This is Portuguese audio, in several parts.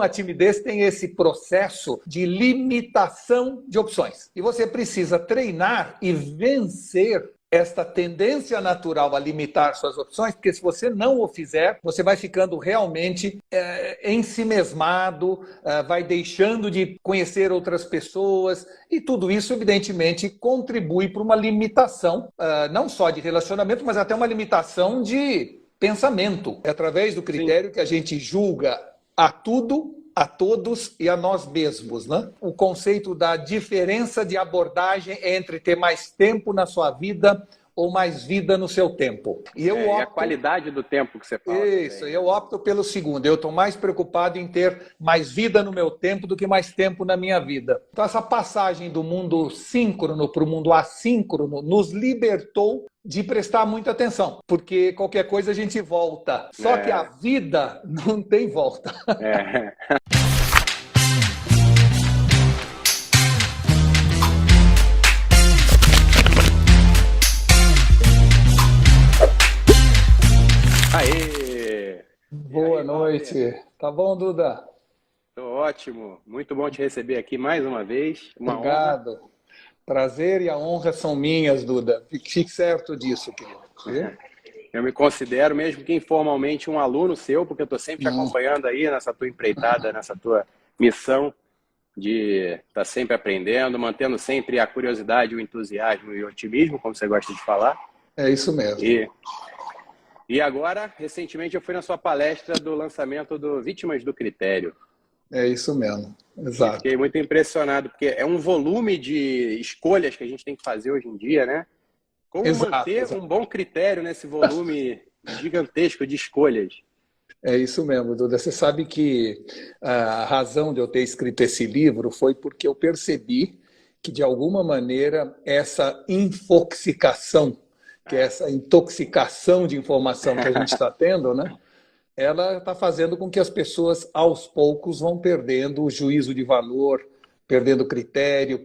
A timidez tem esse processo de limitação de opções. E você precisa treinar e vencer esta tendência natural a limitar suas opções, porque se você não o fizer, você vai ficando realmente ensimesmado, vai deixando de conhecer outras pessoas, e tudo isso, evidentemente, contribui para uma limitação, não só de relacionamento, mas até uma limitação de pensamento. É através do critério que a gente julga a tudo, a todos e a nós mesmos, né? O conceito da diferença de abordagem entre ter mais tempo na sua vida ou mais vida no seu tempo. E a qualidade do tempo que você fala. Isso, também. Eu opto pelo segundo. Eu estou mais preocupado em ter mais vida no meu tempo do que mais tempo na minha vida. Então, essa passagem do mundo síncrono para o mundo assíncrono nos libertou de prestar muita atenção, porque qualquer coisa a gente volta. Só que a vida não tem volta. Aê! Boa noite. Tá bom, Duda? Tô ótimo. Muito bom te receber aqui mais uma vez. Obrigado. Honra. Prazer e a honra são minhas, Duda. Fique certo disso, querido. Eu me considero, mesmo que informalmente, um aluno seu, porque eu estou sempre te acompanhando aí nessa tua empreitada, nessa tua missão de estar sempre aprendendo, mantendo sempre a curiosidade, o entusiasmo e o otimismo, como você gosta de falar. É isso mesmo. E agora, recentemente, eu fui na sua palestra do lançamento do Vítimas do Critério. É isso mesmo, exato. Fiquei muito impressionado, porque é um volume de escolhas que a gente tem que fazer hoje em dia, né? Como manter um bom critério nesse volume gigantesco de escolhas? É isso mesmo, Duda. Você sabe que a razão de eu ter escrito esse livro foi porque eu percebi que, de alguma maneira, essa infoxicação, que é essa intoxicação de informação que a gente está tendo, né? Ela está fazendo com que as pessoas, aos poucos, vão perdendo o juízo de valor, perdendo critério,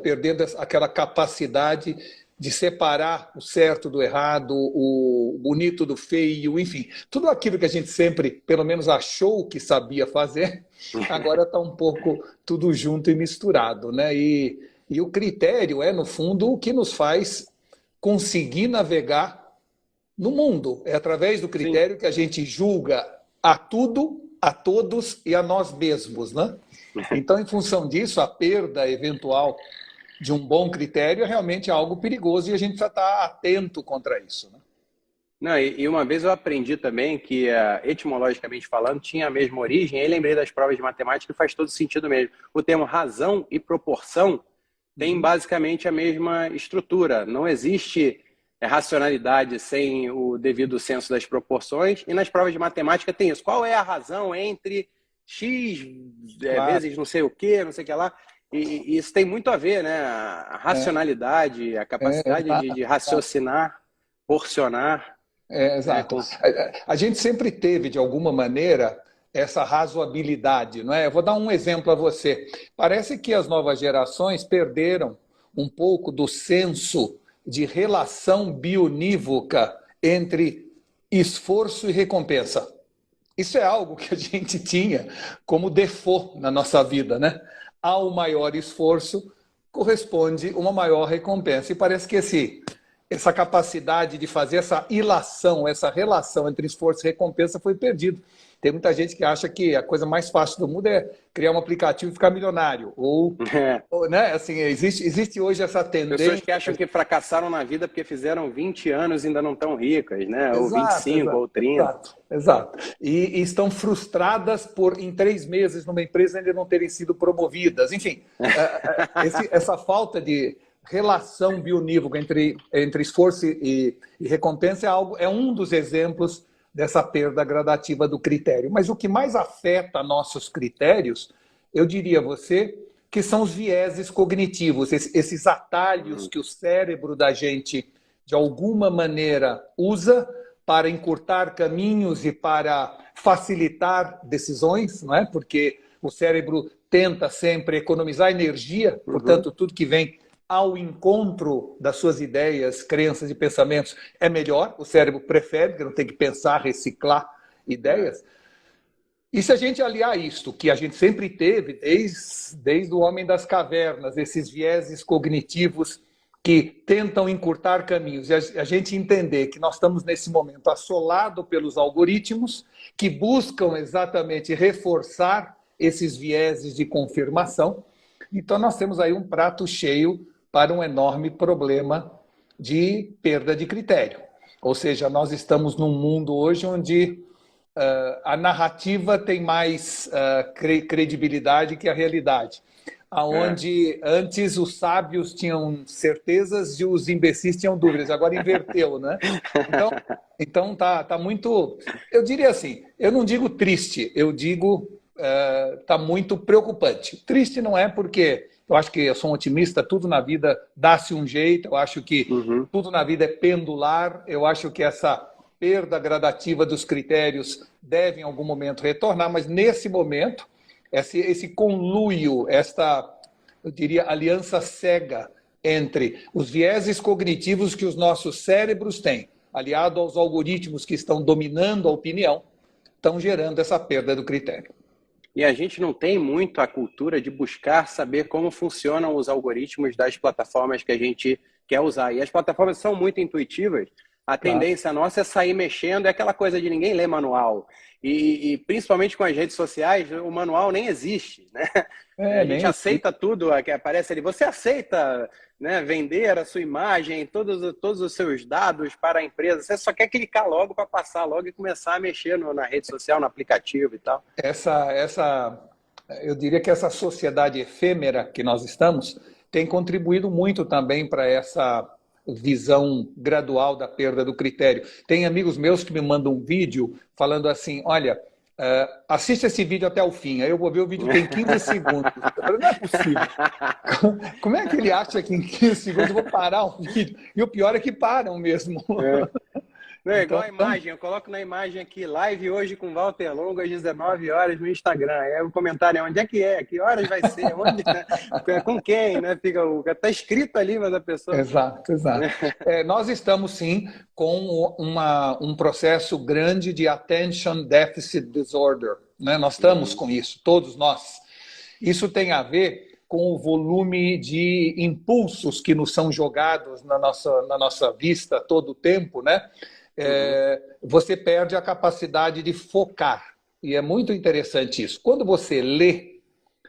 perdendo aquela capacidade de separar o certo do errado, o bonito do feio, enfim. Tudo aquilo que a gente sempre, pelo menos, achou que sabia fazer, agora está um pouco tudo junto e misturado, né? E o critério é, no fundo, o que nos faz conseguir navegar no mundo. É através do critério que a gente julga a tudo, a todos e a nós mesmos, né? Então, em função disso, a perda eventual de um bom critério é realmente algo perigoso e a gente precisa estar atento contra isso, né? Não, e uma vez eu aprendi também que, etimologicamente falando, tinha a mesma origem, e aí lembrei das provas de matemática e faz todo sentido mesmo. O termo razão e proporção tem basicamente a mesma estrutura. Não existe racionalidade sem o devido senso das proporções, e nas provas de matemática tem isso. Qual é a razão entre x vezes não sei o que, não sei o que lá? E isso tem muito a ver, né? A racionalidade, a capacidade de raciocinar, porcionar. Exato. A gente sempre teve, de alguma maneira, essa razoabilidade, não é? Eu vou dar um exemplo a você. Parece que as novas gerações perderam um pouco do senso de relação bionívoca entre esforço e recompensa. Isso é algo que a gente tinha como default na nossa vida, né? Ao maior esforço corresponde uma maior recompensa. E parece que essa capacidade de fazer essa ilação, essa relação entre esforço e recompensa foi perdido. Tem muita gente que acha que a coisa mais fácil do mundo é criar um aplicativo e ficar milionário. Ou né? Assim, existe hoje essa tendência... Pessoas que acham que fracassaram na vida porque fizeram 20 anos e ainda não estão ricas, né? Ou 25, ou 30. Exato. E estão frustradas por, em 3 meses, numa empresa ainda não terem sido promovidas. Enfim, essa falta de relação bionívoca entre esforço e recompensa é um dos exemplos dessa perda gradativa do critério. Mas o que mais afeta nossos critérios, eu diria a você, que são os vieses cognitivos, esses atalhos que o cérebro da gente, de alguma maneira, usa para encurtar caminhos e para facilitar decisões, não é? Porque o cérebro tenta sempre economizar energia, portanto, tudo que vem ao encontro das suas ideias, crenças e pensamentos é melhor. O cérebro prefere, porque não tem que pensar, reciclar ideias. E se a gente aliar isto, que a gente sempre teve, desde o homem das cavernas, esses vieses cognitivos que tentam encurtar caminhos, e a gente entender que nós estamos nesse momento assolado pelos algoritmos que buscam exatamente reforçar esses vieses de confirmação, então nós temos aí um prato cheio para um enorme problema de perda de critério. Ou seja, nós estamos num mundo hoje onde a narrativa tem mais credibilidade que a realidade. Onde antes os sábios tinham certezas e os imbecis tinham dúvidas. Agora inverteu, né? Então tá muito... Eu diria assim, eu não digo triste, eu digo tá muito preocupante. Triste não é porque eu acho que eu sou um otimista, tudo na vida dá-se um jeito, eu acho que tudo na vida é pendular, eu acho que essa perda gradativa dos critérios deve em algum momento retornar, mas nesse momento, esse conluio, eu diria, aliança cega entre os vieses cognitivos que os nossos cérebros têm, aliado aos algoritmos que estão dominando a opinião, estão gerando essa perda do critério. E a gente não tem muito a cultura de buscar saber como funcionam os algoritmos das plataformas que a gente quer usar. E as plataformas são muito intuitivas. A tendência nossa é sair mexendo, é aquela coisa de ninguém ler manual. E principalmente com as redes sociais, o manual nem existe, né? A gente aceita tudo que aparece ali. Você aceita, né, vender a sua imagem, todos os seus dados para a empresa. Você só quer clicar logo para passar logo e começar a mexer na rede social, no aplicativo e tal. Eu diria que essa sociedade efêmera que nós estamos tem contribuído muito também para essa visão gradual da perda do critério. Tem amigos meus que me mandam um vídeo falando assim, olha, assiste esse vídeo até o fim, aí eu vou ver o vídeo tem 15 segundos. Eu falo, não é possível. Como é que ele acha que em 15 segundos eu vou parar o vídeo? E o pior é que param mesmo. Não é igual a imagem, eu coloco na imagem aqui, live hoje com Walter Longo às 19 horas no Instagram. Aí o comentário é onde é que é, que horas vai ser, onde, né? Com quem, né? Tá escrito ali, mas a pessoa... Exato. Nós estamos sim com um processo grande de Attention Deficit Disorder, né? Nós estamos com isso, todos nós. Isso tem a ver com o volume de impulsos que nos são jogados na nossa vista todo o tempo, né? Você perde a capacidade de focar. E é muito interessante isso. Quando você lê,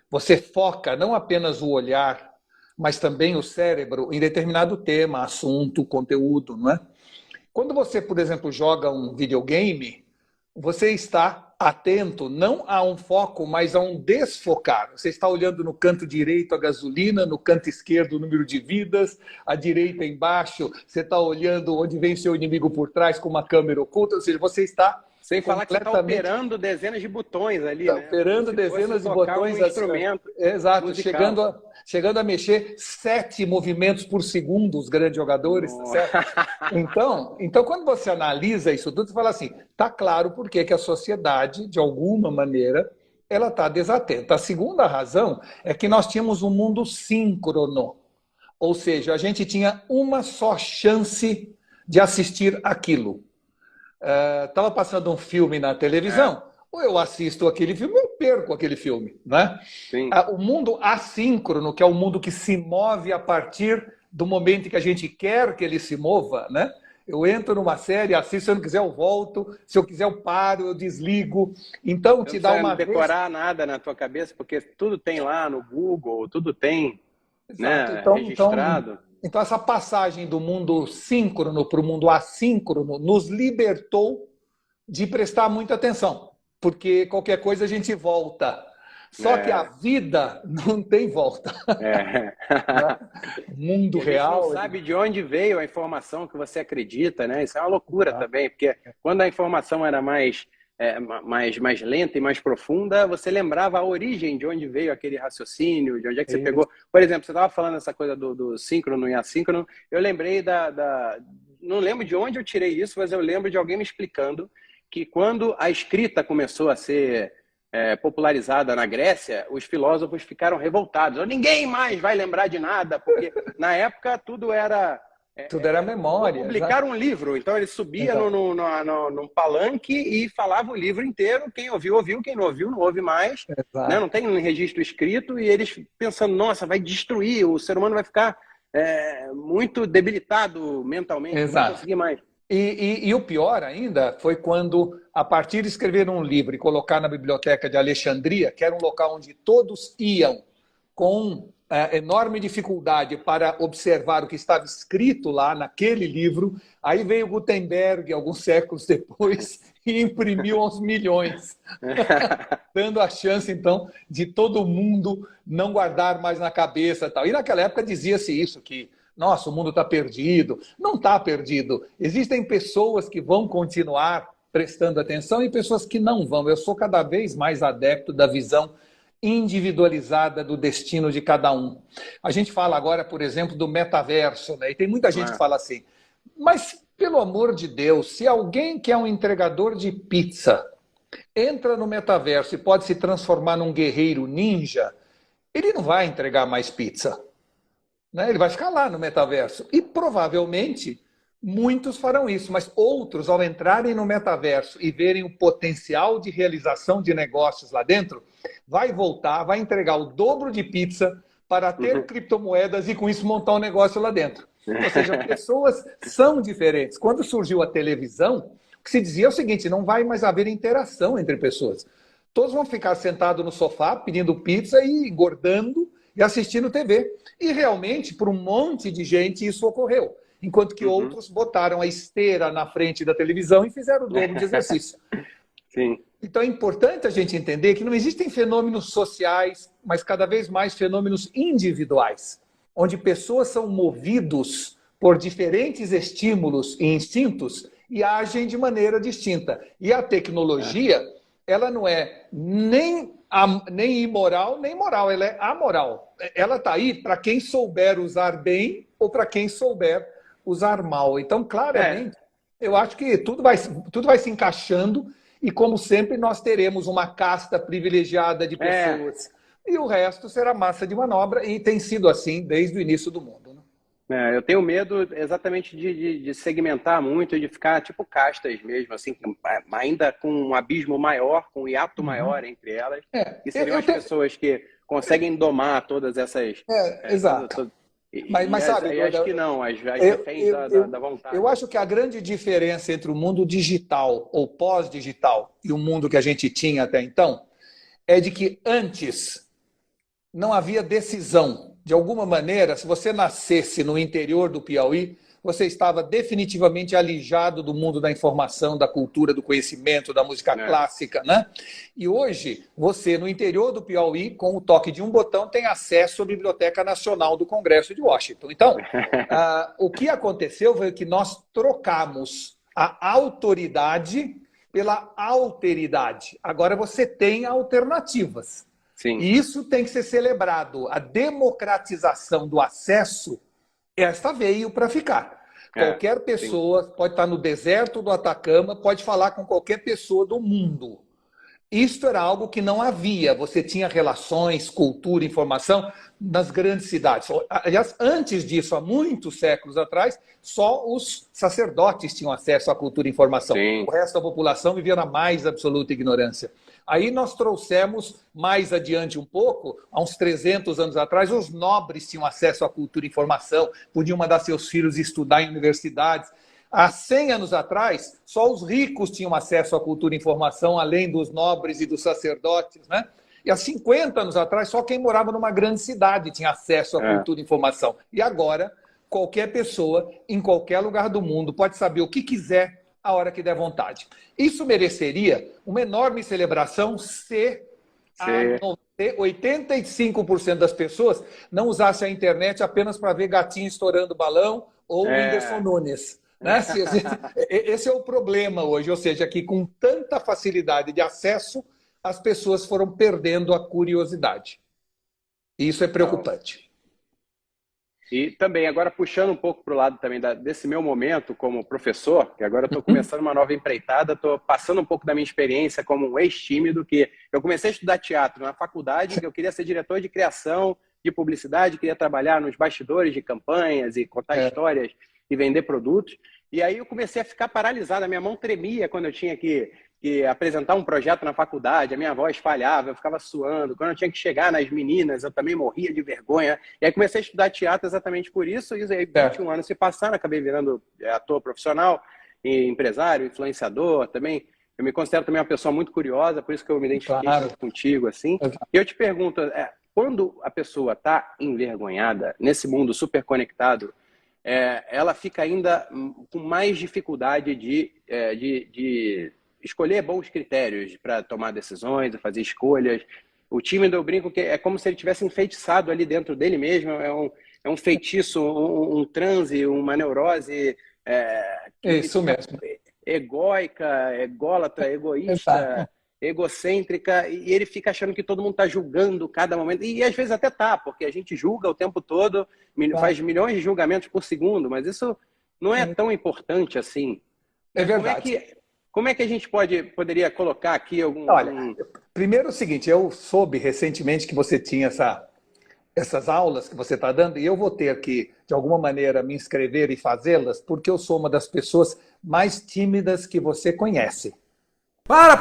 você foca não apenas o olhar, mas também o cérebro em determinado tema, assunto, conteúdo, não é? Quando você, por exemplo, joga um videogame, você está atento não a um foco, mas a um desfocar. Você está olhando no canto direito a gasolina, no canto esquerdo o número de vidas, à direita embaixo, você está olhando onde vem seu inimigo por trás com uma câmera oculta, ou seja, você está... Sem falar que você está operando dezenas de botões ali, né? Operando dezenas de botões. Um instrumento exato, chegando a mexer 7 movimentos por segundo, os grandes jogadores. Certo? Então, quando você analisa isso tudo, você fala assim, está claro por que a sociedade, de alguma maneira, ela está desatenta. A segunda razão é que nós tínhamos um mundo síncrono. Ou seja, a gente tinha uma só chance de assistir aquilo. Estava passando um filme na televisão, ou eu assisto aquele filme, ou eu perco aquele filme. Né? O mundo assíncrono, que é o mundo que se move a partir do momento que a gente quer que ele se mova, né? Eu entro numa série, assisto, se eu não quiser eu volto, se eu quiser eu paro, eu desligo. Então te dá uma... Não decorar nada na tua cabeça, porque tudo tem lá no Google, tudo tem, né, registrado. Então, essa passagem do mundo síncrono para o mundo assíncrono nos libertou de prestar muita atenção, porque qualquer coisa a gente volta. Só que a vida não tem volta. O mundo real... A gente não sabe de onde veio a informação que você acredita, né? Isso é uma loucura também, porque quando a informação era mais lenta e mais profunda, você lembrava a origem de onde veio aquele raciocínio, de onde é que você pegou. Por exemplo, você estava falando essa coisa do síncrono e assíncrono, eu lembrei não lembro de onde eu tirei isso, mas eu lembro de alguém me explicando que quando a escrita começou a ser popularizada na Grécia, os filósofos ficaram revoltados. Ninguém mais vai lembrar de nada, porque na época tudo era Tudo era memória. Publicar um livro. Então ele subia num palanque e falava o livro inteiro. Quem ouviu, ouviu. Quem não ouviu, não ouve mais. Né? Não tem um registro escrito. E eles pensando, nossa, vai destruir. O ser humano vai ficar muito debilitado mentalmente. Não vai conseguir mais. E o pior ainda foi quando, a partir de escrever um livro e colocar na Biblioteca de Alexandria, que era um local onde todos iam com enorme dificuldade para observar o que estava escrito lá naquele livro, aí veio Gutenberg, alguns séculos depois, e imprimiu aos milhões, dando a chance, então, de todo mundo não guardar mais na cabeça. Tal. E naquela época dizia-se isso, que nossa, o mundo está perdido. Não está perdido. Existem pessoas que vão continuar prestando atenção e pessoas que não vão. Eu sou cada vez mais adepto da visão individualizada do destino de cada um. A gente fala agora, por exemplo, do metaverso, né? E tem muita gente que fala assim, mas, pelo amor de Deus, se alguém que é um entregador de pizza entra no metaverso e pode se transformar num guerreiro ninja, ele não vai entregar mais pizza. Né? Ele vai ficar lá no metaverso. E provavelmente muitos farão isso, mas outros, ao entrarem no metaverso e verem o potencial de realização de negócios lá dentro, vai voltar, vai entregar o dobro de pizza para ter criptomoedas e com isso montar um negócio lá dentro. Ou seja, pessoas são diferentes. Quando surgiu a televisão, o que se dizia é o seguinte, não vai mais haver interação entre pessoas. Todos vão ficar sentados no sofá pedindo pizza e engordando e assistindo TV. E realmente, por um monte de gente, isso ocorreu. Enquanto que outros botaram a esteira na frente da televisão e fizeram o dobro de exercício. Sim. Então é importante a gente entender que não existem fenômenos sociais, mas cada vez mais fenômenos individuais, onde pessoas são movidos por diferentes estímulos e instintos e agem de maneira distinta. E a tecnologia, ela não é nem imoral, nem moral, ela é amoral. Ela está aí para quem souber usar bem ou para quem souber usar mal. Então, claramente, eu acho que tudo vai se encaixando e, como sempre, nós teremos uma casta privilegiada de pessoas. E o resto será massa de manobra e tem sido assim desde o início do mundo. Né? Eu tenho medo exatamente de segmentar muito, de ficar tipo castas mesmo, assim, ainda com um abismo maior, com um hiato maior entre elas. E seriam as pessoas que conseguem domar todas essas... exato. Mas sabe, acho que não, as reféns da vontade. Eu acho que a grande diferença entre o mundo digital ou pós-digital e o mundo que a gente tinha até então é de que antes não havia decisão. De alguma maneira, se você nascesse no interior do Piauí, você estava definitivamente alijado do mundo da informação, da cultura, do conhecimento, da música clássica, né? E hoje, você, no interior do Piauí, com o toque de um botão, tem acesso à Biblioteca Nacional do Congresso de Washington. Então, o que aconteceu foi que nós trocamos a autoridade pela alteridade. Agora você tem alternativas. Sim. E isso tem que ser celebrado. A democratização do acesso, esta veio para ficar. Qualquer pessoa pode estar no deserto do Atacama, pode falar com qualquer pessoa do mundo. Isto era algo que não havia. Você tinha relações, cultura, informação nas grandes cidades. Aliás, antes disso, há muitos séculos atrás, só os sacerdotes tinham acesso à cultura e informação. Sim. O resto da população vivia na mais absoluta ignorância. Aí nós trouxemos mais adiante um pouco, há uns 300 anos atrás, os nobres tinham acesso à cultura e informação, podiam mandar seus filhos estudar em universidades. Há 100 anos atrás, só os ricos tinham acesso à cultura e informação, além dos nobres e dos sacerdotes, né? E há 50 anos atrás, só quem morava numa grande cidade tinha acesso à cultura e informação. E agora, qualquer pessoa, em qualquer lugar do mundo, pode saber o que quiser a hora que der vontade. Isso mereceria uma enorme celebração se 85% das pessoas não usassem a internet apenas para ver gatinho estourando balão ou Whindersson Nunes. Né? Esse é o problema hoje, ou seja, que com tanta facilidade de acesso, as pessoas foram perdendo a curiosidade. E isso é preocupante. E também, agora puxando um pouco para o lado também desse meu momento como professor, que agora eu estou começando uma nova empreitada, estou passando um pouco da minha experiência como um ex-tímido, que eu comecei a estudar teatro na faculdade, que eu queria ser diretor de criação, de publicidade, queria trabalhar nos bastidores de campanhas e contar histórias e vender produtos. E aí eu comecei a ficar paralisado, a minha mão tremia quando eu tinha que apresentar um projeto na faculdade, a minha voz falhava, eu ficava suando. Quando eu tinha que chegar nas meninas, eu também morria de vergonha. E aí comecei a estudar teatro exatamente por isso. E aí 21 anos se passaram, acabei virando ator profissional, e empresário, influenciador também. Eu me considero também uma pessoa muito curiosa, por isso que eu me identifiquei contigo, assim. E eu te pergunto, quando a pessoa está envergonhada, nesse mundo super conectado, ela fica ainda com mais dificuldade de escolher bons critérios para tomar decisões, fazer escolhas. O tímido, eu brinco que é como se ele tivesse enfeitiçado ali dentro dele mesmo, é um feitiço, um transe, uma neurose. Isso mesmo. Egóica, ególatra, egoísta, egocêntrica, e ele fica achando que todo mundo está julgando cada momento, e às vezes até tá, porque a gente julga o tempo todo, faz milhões de julgamentos por segundo, mas isso não é tão importante assim. É verdade. Como é que a gente poderia colocar aqui algum... Olha, primeiro é o seguinte, eu soube recentemente que você tinha essas aulas que você está dando, e eu vou ter que, de alguma maneira, me inscrever e fazê-las, porque eu sou uma das pessoas mais tímidas que você conhece. Para!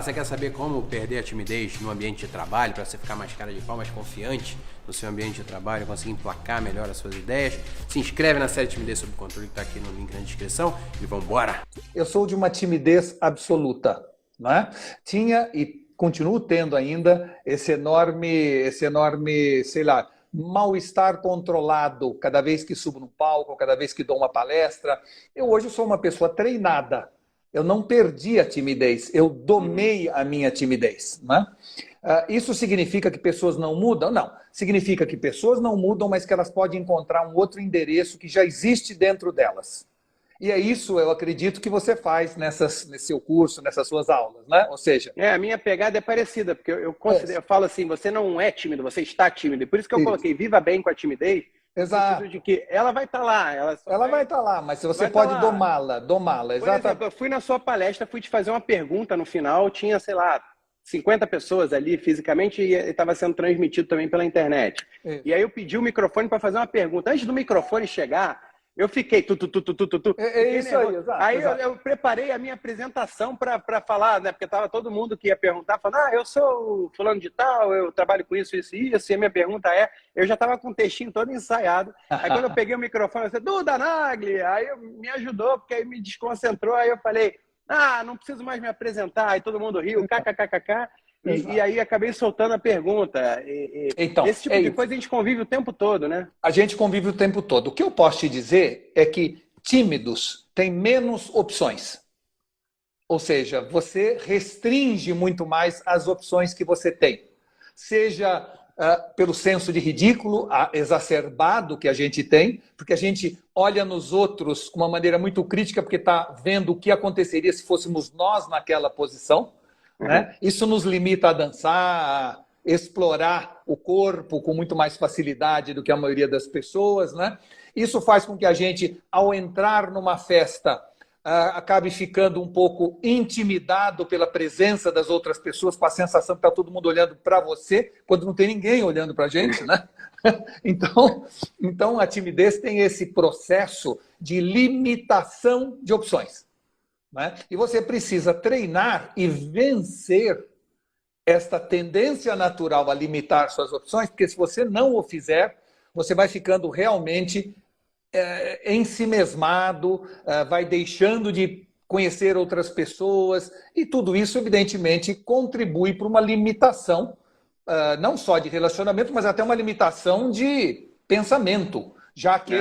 Você quer saber como perder a timidez no ambiente de trabalho, para você ficar mais cara de pau, mais confiante no seu ambiente de trabalho, conseguir emplacar melhor as suas ideias? Se inscreve na série Timidez Sob Controle, que está aqui no link na descrição, e vambora! Eu sou de uma timidez absoluta, não é? Tinha e continuo tendo ainda esse enorme, sei lá, mal-estar controlado cada vez que subo no palco, cada vez que dou uma palestra. Eu hoje sou uma pessoa treinada. Eu não perdi a timidez, eu domei a minha timidez. Né? Isso significa que pessoas não mudam? Não. Significa que pessoas não mudam, mas que elas podem encontrar um outro endereço que já existe dentro delas. E é isso, eu acredito, que você faz nesse seu curso, nessas suas aulas, né? Ou seja... a minha pegada é parecida, porque eu falo assim, você não é tímido, você está tímido. E por isso que eu coloquei viva bem com a timidez, exato. No sentido de que ela vai estar lá. Ela vai estar lá, mas você pode domá-la, exatamente. Por exemplo, eu fui na sua palestra, fui te fazer uma pergunta no final, tinha, sei lá, 50 pessoas ali fisicamente e estava sendo transmitido também pela internet. Isso. E aí eu pedi o microfone para fazer uma pergunta. Antes do microfone chegar, eu fiquei É isso aí, exato. Aí eu preparei a minha apresentação para falar, né? Porque estava todo mundo que ia perguntar, falando, eu sou fulano de tal, eu trabalho com isso, isso e isso, e a minha pergunta eu já estava com o textinho todo ensaiado. Aí quando eu peguei o microfone, eu disse, Duda Nagli, aí me ajudou, porque aí me desconcentrou, aí eu falei, não preciso mais me apresentar, aí todo mundo riu, kkkk. E aí acabei soltando a pergunta. Então, esse tipo de coisa a gente convive o tempo todo, né? A gente convive o tempo todo. O que eu posso te dizer é que tímidos têm menos opções. Ou seja, você restringe muito mais as opções que você tem. Seja pelo senso de ridículo exacerbado que a gente tem, porque a gente olha nos outros com uma maneira muito crítica, porque está vendo o que aconteceria se fôssemos nós naquela posição. Né? Isso nos limita a dançar, a explorar o corpo com muito mais facilidade do que a maioria das pessoas. Né? Isso faz com que a gente, ao entrar numa festa, acabe ficando um pouco intimidado pela presença das outras pessoas, com a sensação que está todo mundo olhando para você, quando não tem ninguém olhando para a gente. Né? Então, a timidez tem esse processo de limitação de opções. Né? E você precisa treinar e vencer esta tendência natural a limitar suas opções, porque se você não o fizer, você vai ficando realmente ensimesmado, vai deixando de conhecer outras pessoas, e tudo isso, evidentemente, contribui para uma limitação, não só de relacionamento, mas até uma limitação de pensamento, já que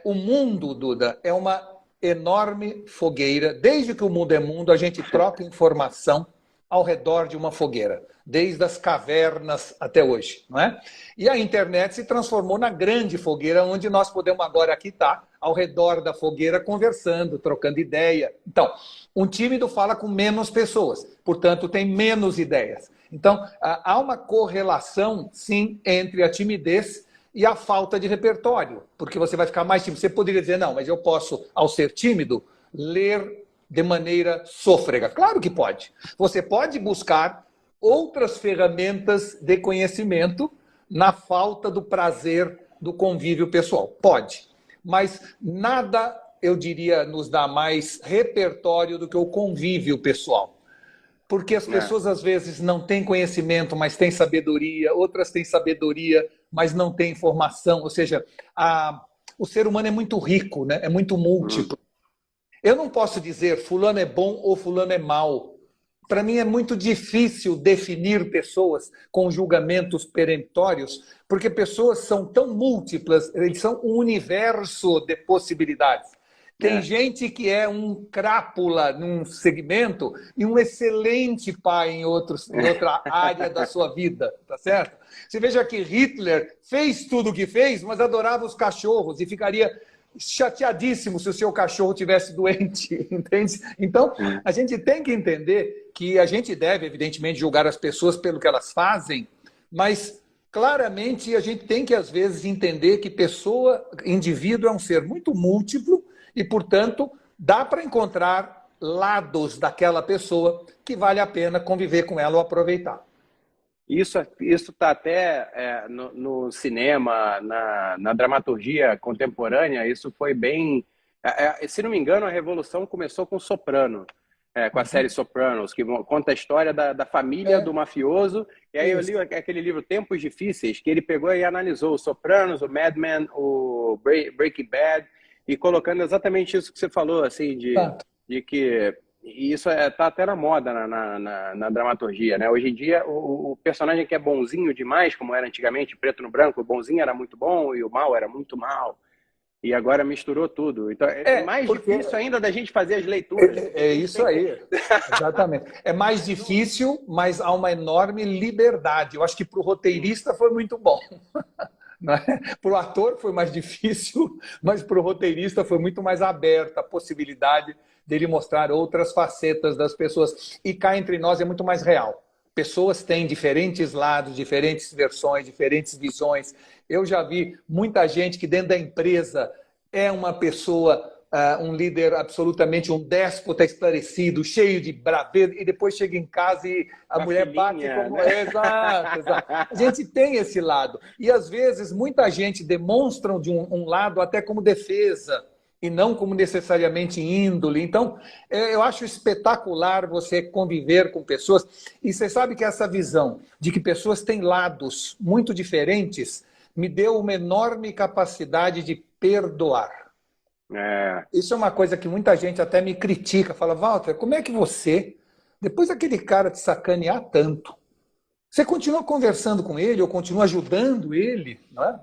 o mundo, Duda, é uma enorme fogueira. Desde que o mundo é mundo, a gente troca informação ao redor de uma fogueira, desde as cavernas até hoje, não é? E a internet se transformou na grande fogueira, onde nós podemos agora aqui estar ao redor da fogueira conversando, trocando ideia. Então, um tímido fala com menos pessoas, portanto tem menos ideias. Então, há uma correlação, sim, entre a timidez e a falta de repertório, porque você vai ficar mais tímido. Você poderia dizer, não, mas eu posso, ao ser tímido, ler de maneira sôfrega. Claro que pode. Você pode buscar outras ferramentas de conhecimento na falta do prazer do convívio pessoal. Pode. mas nada, eu diria, nos dá mais repertório do que o convívio pessoal. Porque as pessoas, às vezes, não têm conhecimento, mas têm sabedoria, outras têm sabedoria, mas não têm informação. Ou seja, o ser humano é muito rico, né? É muito múltiplo. Eu não posso dizer fulano é bom ou fulano é mau. Para mim é muito difícil definir pessoas com julgamentos peremptórios, porque pessoas são tão múltiplas, eles são um universo de possibilidades. Tem gente que é um crápula num segmento e um excelente pai em outra área da sua vida, tá certo? Você veja que Hitler fez tudo o que fez, mas adorava os cachorros e ficaria chateadíssimo se o seu cachorro tivesse doente, entende? Então, a gente tem que entender que a gente deve, evidentemente, julgar as pessoas pelo que elas fazem, mas claramente a gente tem que, às vezes, entender que indivíduo é um ser muito múltiplo e, portanto, dá para encontrar lados daquela pessoa que vale a pena conviver com ela ou aproveitar. Isso está até no cinema, na dramaturgia contemporânea, isso foi bem... se não me engano, a revolução começou com Soprano, com a série Sopranos, que conta a história da família do mafioso. E aí eu li aquele livro Tempos Difíceis, que ele pegou e analisou o Sopranos, o Mad Men, o Breaking Bad, e colocando exatamente isso que você falou, assim, de que... E isso está até na moda na dramaturgia, né? Hoje em dia, o personagem que é bonzinho demais, como era antigamente, preto no branco, o bonzinho era muito bom e o mal era muito mal. E agora misturou tudo. Então, é mais difícil ainda da gente fazer as leituras. É isso aí, exatamente. É mais difícil, mas há uma enorme liberdade. Eu acho que para o roteirista foi muito bom. Para o ator foi mais difícil, mas para o roteirista foi muito mais aberta a possibilidade dele mostrar outras facetas das pessoas. E cá entre nós é muito mais real. Pessoas têm diferentes lados, diferentes versões, diferentes visões. Eu já vi muita gente que dentro da empresa é uma pessoa, um líder absolutamente, um déspota esclarecido, cheio de braveza, e depois chega em casa e a mulher bate como... né? Exato. A gente tem esse lado. E às vezes muita gente demonstra de um lado até como defesa, e não como necessariamente índole. Então, eu acho espetacular você conviver com pessoas. E você sabe que essa visão de que pessoas têm lados muito diferentes me deu uma enorme capacidade de perdoar. Isso é uma coisa que muita gente até me critica. Fala, Walter, como é que você, depois daquele cara te sacanear tanto, você continua conversando com ele ou continua ajudando ele, não é?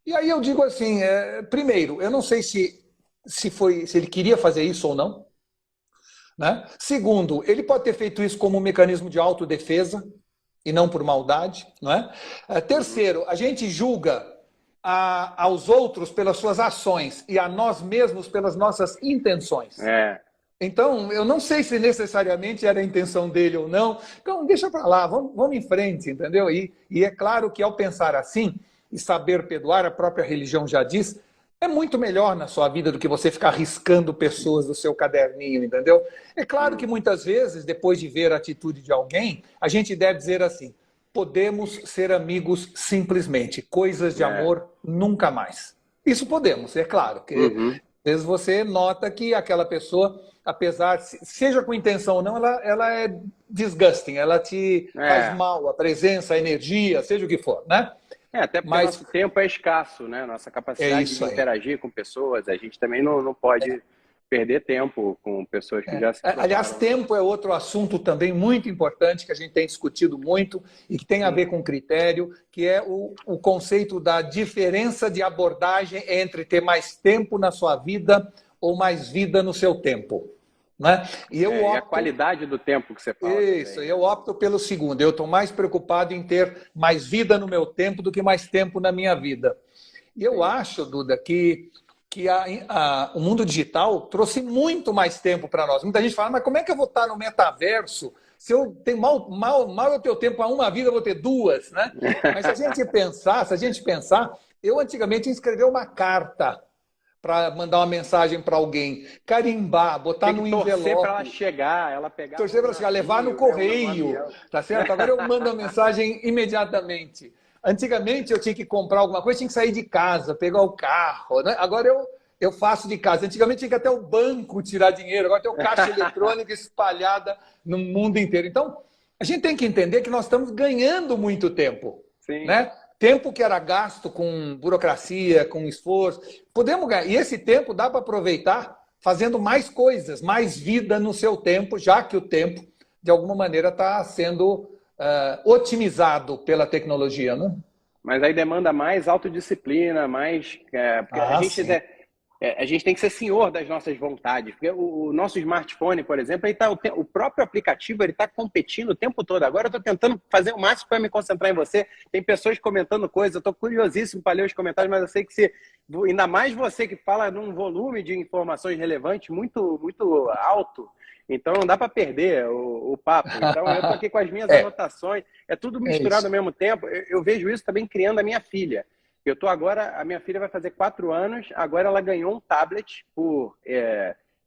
E aí eu digo assim, primeiro, eu não sei se ele queria fazer isso ou não, né? Segundo, ele pode ter feito isso como um mecanismo de autodefesa e não por maldade, não é? Terceiro, a gente julga aos outros pelas suas ações e a nós mesmos pelas nossas intenções. Então, eu não sei se necessariamente era a intenção dele ou não. Então, deixa para lá, vamos em frente, entendeu? E é claro que ao pensar assim e saber perdoar, a própria religião já diz, é muito melhor na sua vida do que você ficar riscando pessoas do seu caderninho, entendeu? É claro que muitas vezes, depois de ver a atitude de alguém, a gente deve dizer assim, podemos ser amigos simplesmente, coisas de amor nunca mais. Isso podemos, é claro, que às vezes você nota que aquela pessoa, apesar, seja com intenção ou não, ela é disgusting, ela te faz mal, a presença, a energia, seja o que for, né? Até porque nosso tempo é escasso, né? Nossa capacidade de interagir com pessoas, a gente também não pode perder tempo com pessoas que já se formaram. Aliás, tempo é outro assunto também muito importante que a gente tem discutido muito e que tem a ver com critério, que é o conceito da diferença de abordagem entre ter mais tempo na sua vida ou mais vida no seu tempo. Né? E a qualidade do tempo que você fala. Isso, eu opto pelo segundo. Eu estou mais preocupado em ter mais vida no meu tempo do que mais tempo na minha vida. E eu acho, Duda, que o mundo digital trouxe muito mais tempo para nós. Muita gente fala, mas como é que eu vou estar no metaverso se eu tenho mal eu tenho tempo para uma vida, eu vou ter duas, né? Mas se a gente pensar, eu antigamente escrevi uma carta para mandar uma mensagem para alguém, carimbar, botar no envelope. Torcer para ela chegar, ela pegar. Torcer para ela chegar, levar no correio, tá certo? Agora eu mando a mensagem imediatamente. Antigamente eu tinha que comprar alguma coisa, tinha que sair de casa, pegar o carro, né? Agora eu faço de casa. Antigamente tinha que até o banco tirar dinheiro, agora tem o caixa eletrônica espalhada no mundo inteiro. Então, a gente tem que entender que nós estamos ganhando muito tempo, Sim. né? Tempo que era gasto com burocracia, com esforço. Podemos ganhar. E esse tempo dá para aproveitar fazendo mais coisas, mais vida no seu tempo, já que o tempo, de alguma maneira, está sendo otimizado pela tecnologia, né? Mas aí demanda mais autodisciplina, mais... porque a gente tem que ser senhor das nossas vontades. Porque o nosso smartphone, por exemplo, o próprio aplicativo está competindo o tempo todo. Agora eu estou tentando fazer o máximo para me concentrar em você. Tem pessoas comentando coisas, eu estou curiosíssimo para ler os comentários, mas eu sei que ainda mais você que fala num volume de informações relevantes muito, muito alto, então não dá para perder o papo. Então eu estou aqui com as minhas anotações, é tudo misturado ao mesmo tempo. Eu vejo isso também criando a minha filha. Eu tô agora, a minha filha vai fazer 4 anos, agora ela ganhou um tablet por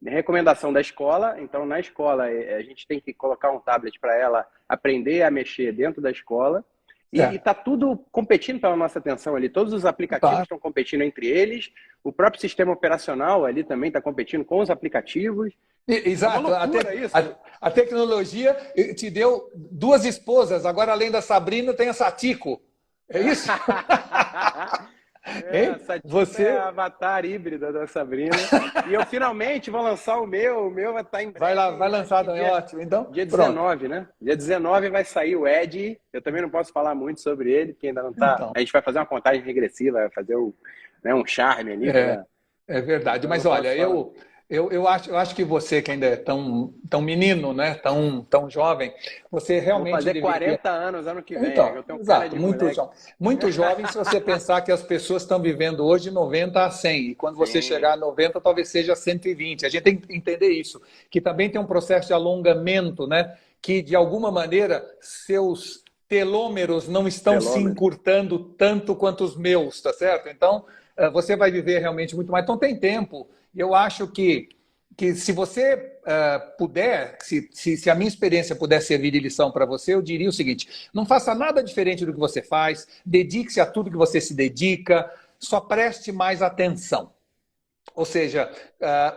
recomendação da escola. Então, na escola, a gente tem que colocar um tablet para ela aprender a mexer dentro da escola. E está tudo competindo pela nossa atenção ali. Todos os aplicativos estão competindo entre eles. O próprio sistema operacional ali também está competindo com os aplicativos. Exato. A tecnologia te deu 2 esposas. Agora, além da Sabrina, tem a Satiko. É isso? Você é a avatar híbrida da Sabrina. E eu finalmente vou lançar o meu vai estar em breve. Vai lançar também, ótimo. Então, dia 19, né? Dia 19 vai sair o Ed. Eu também não posso falar muito sobre ele, porque ainda não está. Então. A gente vai fazer uma contagem regressiva, vai fazer um charme ali. É verdade. Mas olha, eu acho que você, que ainda é tão menino, né? tão jovem, você realmente... Vou fazer 40 anos ano que vem. Então, eu tenho exato, muito jovem se você pensar que as pessoas estão vivendo hoje 90 a 100. E quando você chegar a 90, talvez seja 120. A gente tem que entender isso. Que também tem um processo de alongamento, né? Que, de alguma maneira, seus telômeros não estão se encurtando tanto quanto os meus, tá certo? Então, você vai viver realmente muito mais. Então, tem tempo. Eu acho que se você puder, se a minha experiência puder servir de lição para você, eu diria o seguinte: não faça nada diferente do que você faz, dedique-se a tudo que você se dedica, só preste mais atenção. Ou seja,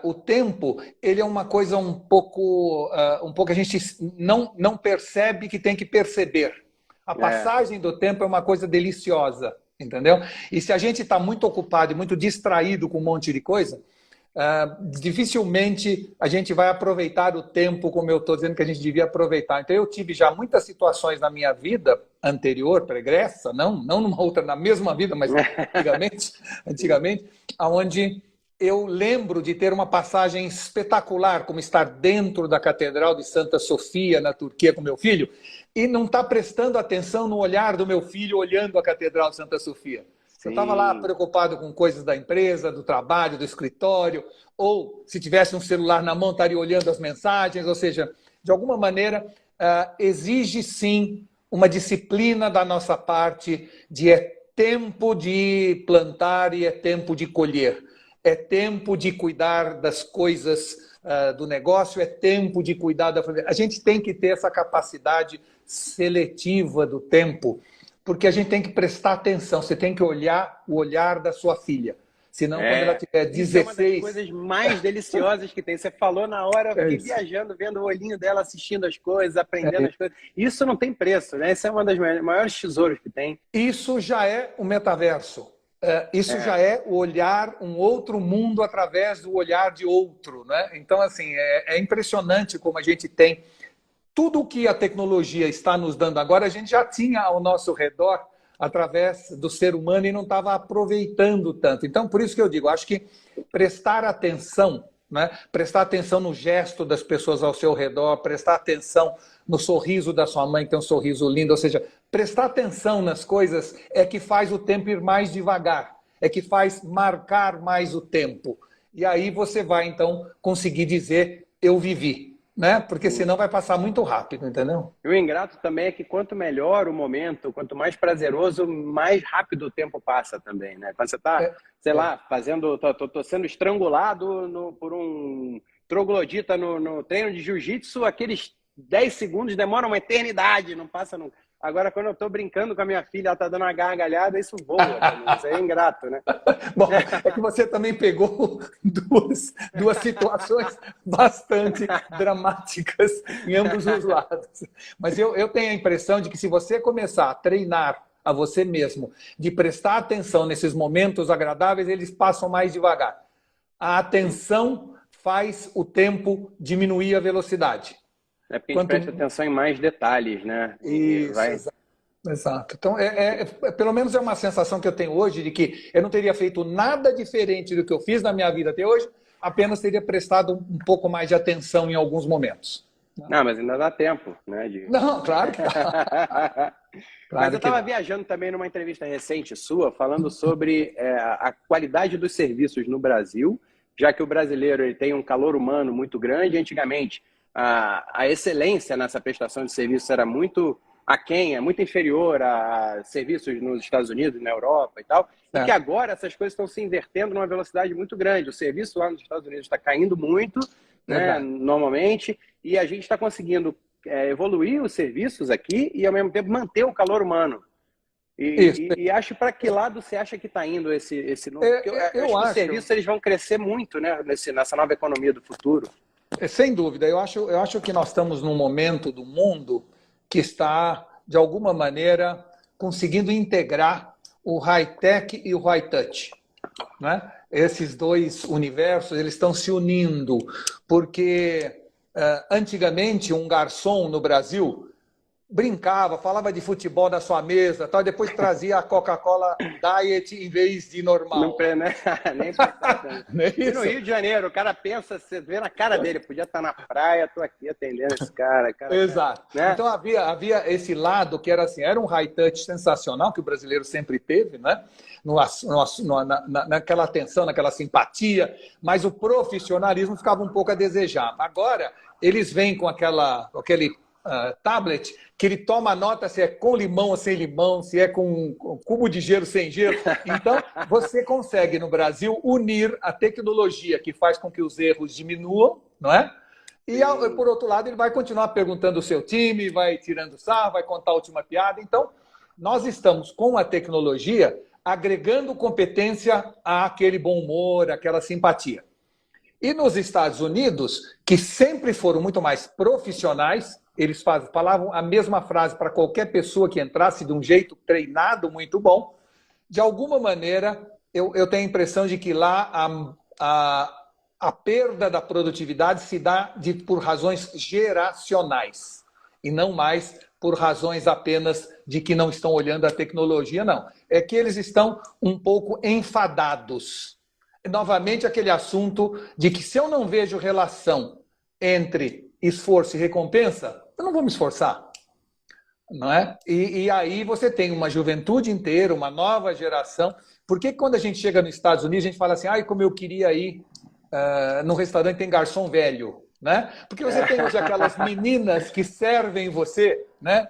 o tempo, ele é uma coisa um pouco a gente não percebe que tem que perceber. A passagem do tempo é uma coisa deliciosa, entendeu? E se a gente está muito ocupado e muito distraído com um monte de coisa, dificilmente a gente vai aproveitar o tempo como eu estou dizendo que a gente devia aproveitar. Então eu tive já muitas situações na minha vida anterior, pregressa, não numa outra, na mesma vida, mas antigamente, onde eu lembro de ter uma passagem espetacular, como estar dentro da Catedral de Santa Sofia, na Turquia, com meu filho, e não estar prestando atenção no olhar do meu filho olhando a Catedral de Santa Sofia. Eu estava lá preocupado com coisas da empresa, do trabalho, do escritório, ou se tivesse um celular na mão, estaria olhando as mensagens. Ou seja, de alguma maneira, exige sim uma disciplina da nossa parte de tempo de plantar e é tempo de colher. É tempo de cuidar das coisas do negócio, é tempo de cuidar da família. A gente tem que ter essa capacidade seletiva do tempo, porque a gente tem que prestar atenção, você tem que olhar o olhar da sua filha. Senão, quando ela tiver 16... é uma das coisas mais deliciosas que tem. Você falou na hora, eu fiquei viajando, vendo o olhinho dela, assistindo as coisas, aprendendo as coisas. Isso não tem preço, né? Isso é uma das maiores tesouros que tem. Isso já é o metaverso. Isso já é o olhar, um outro mundo através do olhar de outro, né? Então, assim, é impressionante como a gente tem... Tudo o que a tecnologia está nos dando agora, a gente já tinha ao nosso redor através do ser humano e não estava aproveitando tanto. Então, por isso que eu digo, acho que prestar atenção, né? Prestar atenção no gesto das pessoas ao seu redor, prestar atenção no sorriso da sua mãe, que tem um sorriso lindo, ou seja, prestar atenção nas coisas é que faz o tempo ir mais devagar, é que faz marcar mais o tempo. E aí você vai, então, conseguir dizer, eu vivi. Né? Porque senão vai passar muito rápido, entendeu? E o ingrato também é que quanto melhor o momento, quanto mais prazeroso, mais rápido o tempo passa também, né? Quando você está, sei lá, tô sendo estrangulado por um troglodita no treino de jiu-jitsu, aqueles 10 segundos demoram uma eternidade, não passa nunca. Agora, quando eu estou brincando com a minha filha, ela está dando uma gargalhada, isso voa também. Isso é ingrato, né? Bom, é que você também pegou duas situações bastante dramáticas em ambos os lados. Mas eu tenho a impressão de que se você começar a treinar a você mesmo, de prestar atenção nesses momentos agradáveis, eles passam mais devagar. A atenção faz o tempo diminuir a velocidade. É porque a gente presta atenção em mais detalhes, né? Isso, exato. Então, pelo menos é uma sensação que eu tenho hoje de que eu não teria feito nada diferente do que eu fiz na minha vida até hoje, apenas teria prestado um pouco mais de atenção em alguns momentos. Não, mas ainda dá tempo, né? Não, claro que dá. Mas eu estava viajando também numa entrevista recente sua, falando sobre a qualidade dos serviços no Brasil, já que o brasileiro ele tem um calor humano muito grande. Antigamente, a excelência nessa prestação de serviços era muito aquém, muito inferior a serviços nos Estados Unidos, na Europa e tal, e que agora essas coisas estão se invertendo numa velocidade muito grande. O serviço lá nos Estados Unidos está caindo muito, né, normalmente, e a gente está conseguindo evoluir os serviços aqui e, ao mesmo tempo, manter o calor humano. E acho para que lado você acha que está indo esse novo? Eu acho que os serviços eles vão crescer muito, né, nessa nova economia do futuro. Sem dúvida. Eu acho que nós estamos num momento do mundo que está, de alguma maneira, conseguindo integrar o high-tech e o high-touch, né? Esses dois universos eles estão se unindo, porque antigamente um garçom no Brasil brincava, falava de futebol na sua mesa, tal, depois trazia a Coca-Cola Diet em vez de normal. Não, né? Nem e no Rio de Janeiro, o cara pensa, você vê na cara dele, podia estar na praia, estou aqui atendendo esse cara. Exato. Né? Então havia esse lado que era assim, era um high touch sensacional que o brasileiro sempre teve, né? Naquela atenção, naquela simpatia, mas o profissionalismo ficava um pouco a desejar. Agora eles vêm com aquele tablet, que ele toma nota se é com limão ou sem limão, se é com cubo de gelo, sem gelo. Então, você consegue, no Brasil, unir a tecnologia que faz com que os erros diminuam, não é? E, por outro lado, ele vai continuar perguntando o seu time, vai tirando sarro, vai contar a última piada. Então, nós estamos, com a tecnologia, agregando competência àquele bom humor, àquela simpatia. E nos Estados Unidos, que sempre foram muito mais profissionais, eles falavam a mesma frase para qualquer pessoa que entrasse de um jeito treinado muito bom. De alguma maneira, eu tenho a impressão de que lá a perda da produtividade se dá por razões geracionais e não mais por razões apenas de que não estão olhando a tecnologia, não. É que eles estão um pouco enfadados. Novamente, aquele assunto de que se eu não vejo relação entre esforço e recompensa, eu não vou me esforçar, não é? E aí você tem uma juventude inteira, uma nova geração. Por que quando a gente chega nos Estados Unidos, a gente fala assim, ai, como eu queria ir no restaurante tem garçom velho, né? Porque você tem hoje aquelas meninas que servem você, né?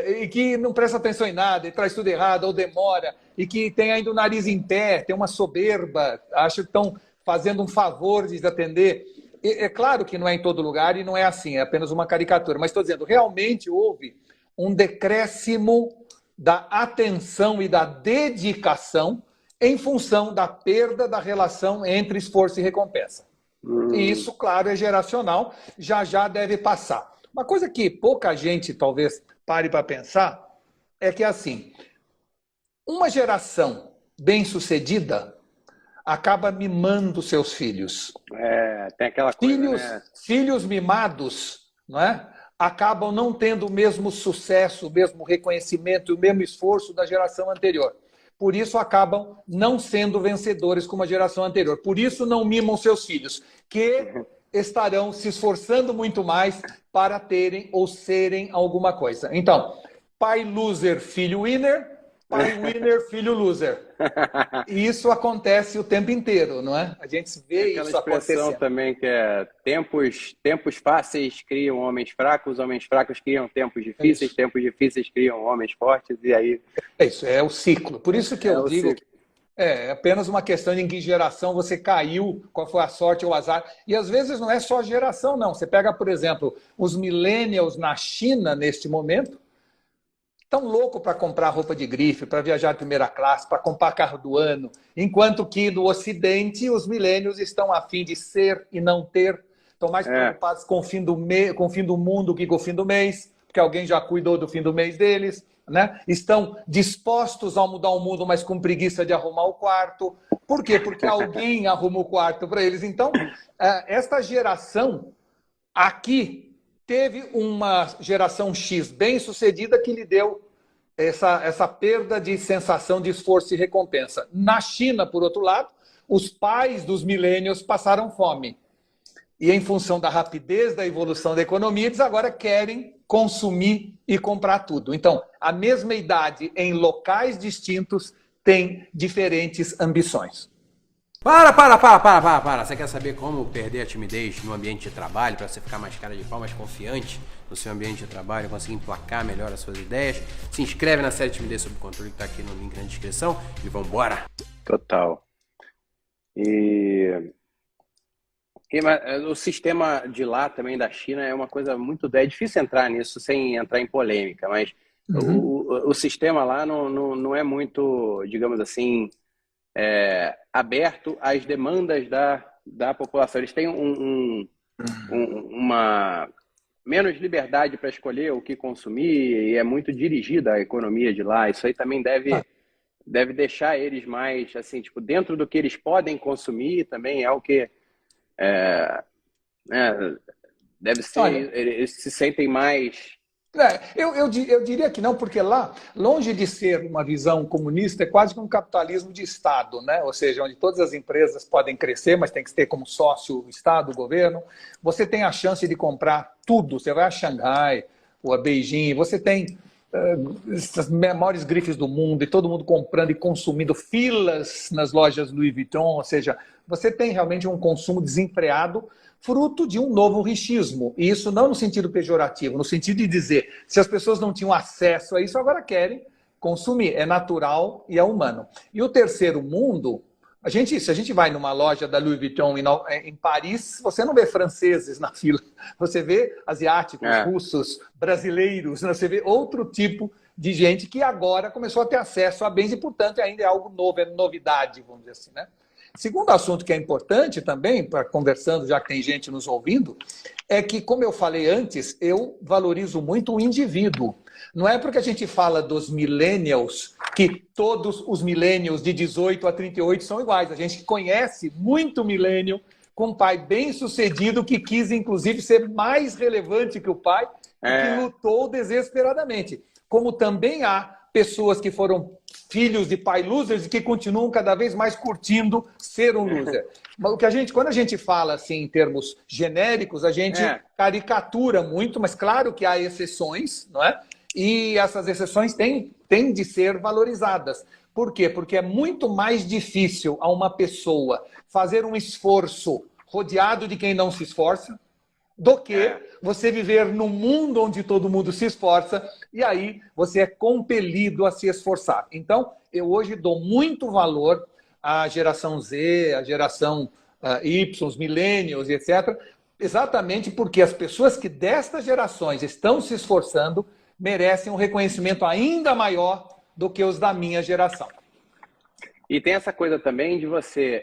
E que não presta atenção em nada, e traz tudo errado, ou demora, e que tem ainda o nariz em pé, tem uma soberba, acho que estão fazendo um favor de atender. É claro que não é em todo lugar e não é assim, é apenas uma caricatura, mas estou dizendo, realmente houve um decréscimo da atenção e da dedicação em função da perda da relação entre esforço e recompensa. E isso, claro, é geracional, já deve passar. Uma coisa que pouca gente talvez pare para pensar é que, assim, uma geração bem-sucedida acaba mimando seus filhos. Tem aquela coisa, filhos mimados, não é? Acabam não tendo o mesmo sucesso, o mesmo reconhecimento, o mesmo esforço da geração anterior. Por isso acabam não sendo vencedores como a geração anterior. Por isso não mimam seus filhos, que estarão se esforçando muito mais para terem ou serem alguma coisa. Então, pai loser, filho winner, pai winner, filho loser. E isso acontece o tempo inteiro, não é? A gente vê isso acontecendo. Aquela expressão também que é tempos fáceis criam homens fracos criam tempos difíceis, tempos difíceis criam homens fortes, e aí... Isso, é o ciclo. Por isso que eu digo que é apenas uma questão de em que geração você caiu, qual foi a sorte ou o azar. E às vezes não é só geração, não. Você pega, por exemplo, os millennials na China, neste momento, estão loucos para comprar roupa de grife, para viajar de primeira classe, para comprar carro do ano, enquanto que no Ocidente os milênios estão a fim de ser e não ter, estão mais preocupados com o fim do mundo que com o fim do mês, porque alguém já cuidou do fim do mês deles, né? Estão dispostos a mudar o mundo, mas com preguiça de arrumar o quarto. Por quê? Porque alguém arruma o quarto para eles. Então, esta geração aqui teve uma geração X bem-sucedida que lhe deu essa perda de sensação de esforço e recompensa. Na China, por outro lado, os pais dos milênios passaram fome. E em função da rapidez da evolução da economia, eles agora querem consumir e comprar tudo. Então, a mesma idade em locais distintos tem diferentes ambições. Para! Você quer saber como perder a timidez no ambiente de trabalho, para você ficar mais cara de pau, mais confiante no seu ambiente de trabalho, conseguir emplacar melhor as suas ideias? Se inscreve na série Timidez Sob Controle, que está aqui no link na descrição, e vambora! Total. O sistema de lá também, da China, é uma coisa muito... É difícil entrar nisso sem entrar em polêmica, mas o sistema lá não é muito, digamos assim, aberto às demandas da população. Eles têm uma menos liberdade para escolher o que consumir e é muito dirigida a economia de lá. Isso aí também deve deixar eles mais, assim, tipo, dentro do que eles podem consumir, também é o que... deve ser... Olha, eles se sentem mais... Eu diria que não, porque lá, longe de ser uma visão comunista, é quase que um capitalismo de Estado, né? Ou seja, onde todas as empresas podem crescer, mas tem que ter como sócio o Estado, o governo. Você tem a chance de comprar tudo. Você vai a Xangai ou a Beijing, você tem essas maiores grifes do mundo e todo mundo comprando e consumindo, filas nas lojas Louis Vuitton. Ou seja, você tem realmente um consumo desenfreado, fruto de um novo richismo. E isso não no sentido pejorativo, no sentido de dizer, se as pessoas não tinham acesso a isso, agora querem consumir. É natural e é humano. E o terceiro mundo, se a gente vai numa loja da Louis Vuitton em Paris, você não vê franceses na fila. Você vê asiáticos, russos, brasileiros, né? Você vê outro tipo de gente que agora começou a ter acesso a bens e, portanto, ainda é algo novo, é novidade, vamos dizer assim, né? Segundo assunto que é importante também, para conversando, já que tem gente nos ouvindo, é que, como eu falei antes, eu valorizo muito o indivíduo. Não é porque a gente fala dos millennials que todos os millennials de 18 a 38 são iguais. A gente conhece muito millennial com um pai bem-sucedido que quis, inclusive, ser mais relevante que o pai e que lutou desesperadamente. Como também há pessoas que foram filhos de pai losers e que continuam cada vez mais curtindo ser um loser. Mas quando a gente fala assim em termos genéricos, a gente caricatura muito, mas claro que há exceções, não é? E essas exceções têm de ser valorizadas. Por quê? Porque é muito mais difícil a uma pessoa fazer um esforço rodeado de quem não se esforça, do que você viver num mundo onde todo mundo se esforça e aí você é compelido a se esforçar. Então, eu hoje dou muito valor à geração Z, à geração Y, os millennials, etc., exatamente porque as pessoas que destas gerações estão se esforçando merecem um reconhecimento ainda maior do que os da minha geração. E tem essa coisa também de você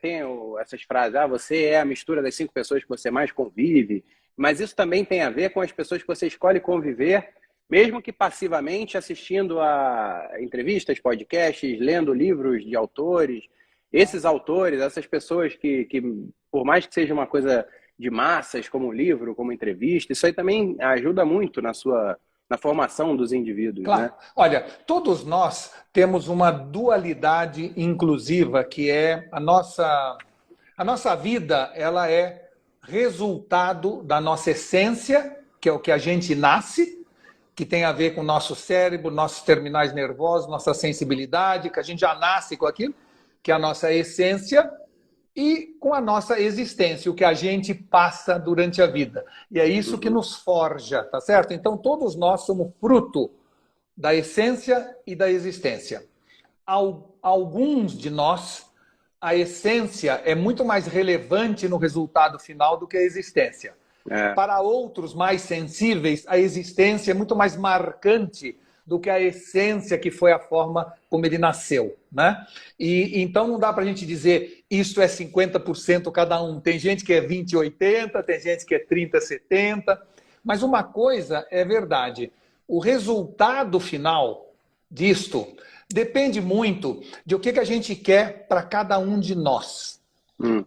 tem essas frases, você é a mistura das 5 pessoas que você mais convive, mas isso também tem a ver com as pessoas que você escolhe conviver, mesmo que passivamente, assistindo a entrevistas, podcasts, lendo livros de autores. Esses autores, essas pessoas que por mais que seja uma coisa de massas, como livro, como entrevista, isso aí também ajuda muito na formação dos indivíduos. Claro. Né? Olha, todos nós temos uma dualidade inclusiva, que é a nossa vida, ela é resultado da nossa essência, que é o que a gente nasce, que tem a ver com o nosso cérebro, nossos terminais nervosos, nossa sensibilidade, que a gente já nasce com aquilo, que é a nossa essência, e com a nossa existência, o que a gente passa durante a vida. E é isso que nos forja, tá certo? Então, todos nós somos fruto da essência e da existência. Alguns de nós, a essência é muito mais relevante no resultado final do que a existência. Para outros mais sensíveis, a existência é muito mais marcante do que a essência que foi a forma como ele nasceu, né? E então não dá para a gente dizer isso é 50% cada um. Tem gente que é 20-80, tem gente que é 30-70, mas uma coisa é verdade, o resultado final disto depende muito de o que a gente quer para cada um de nós.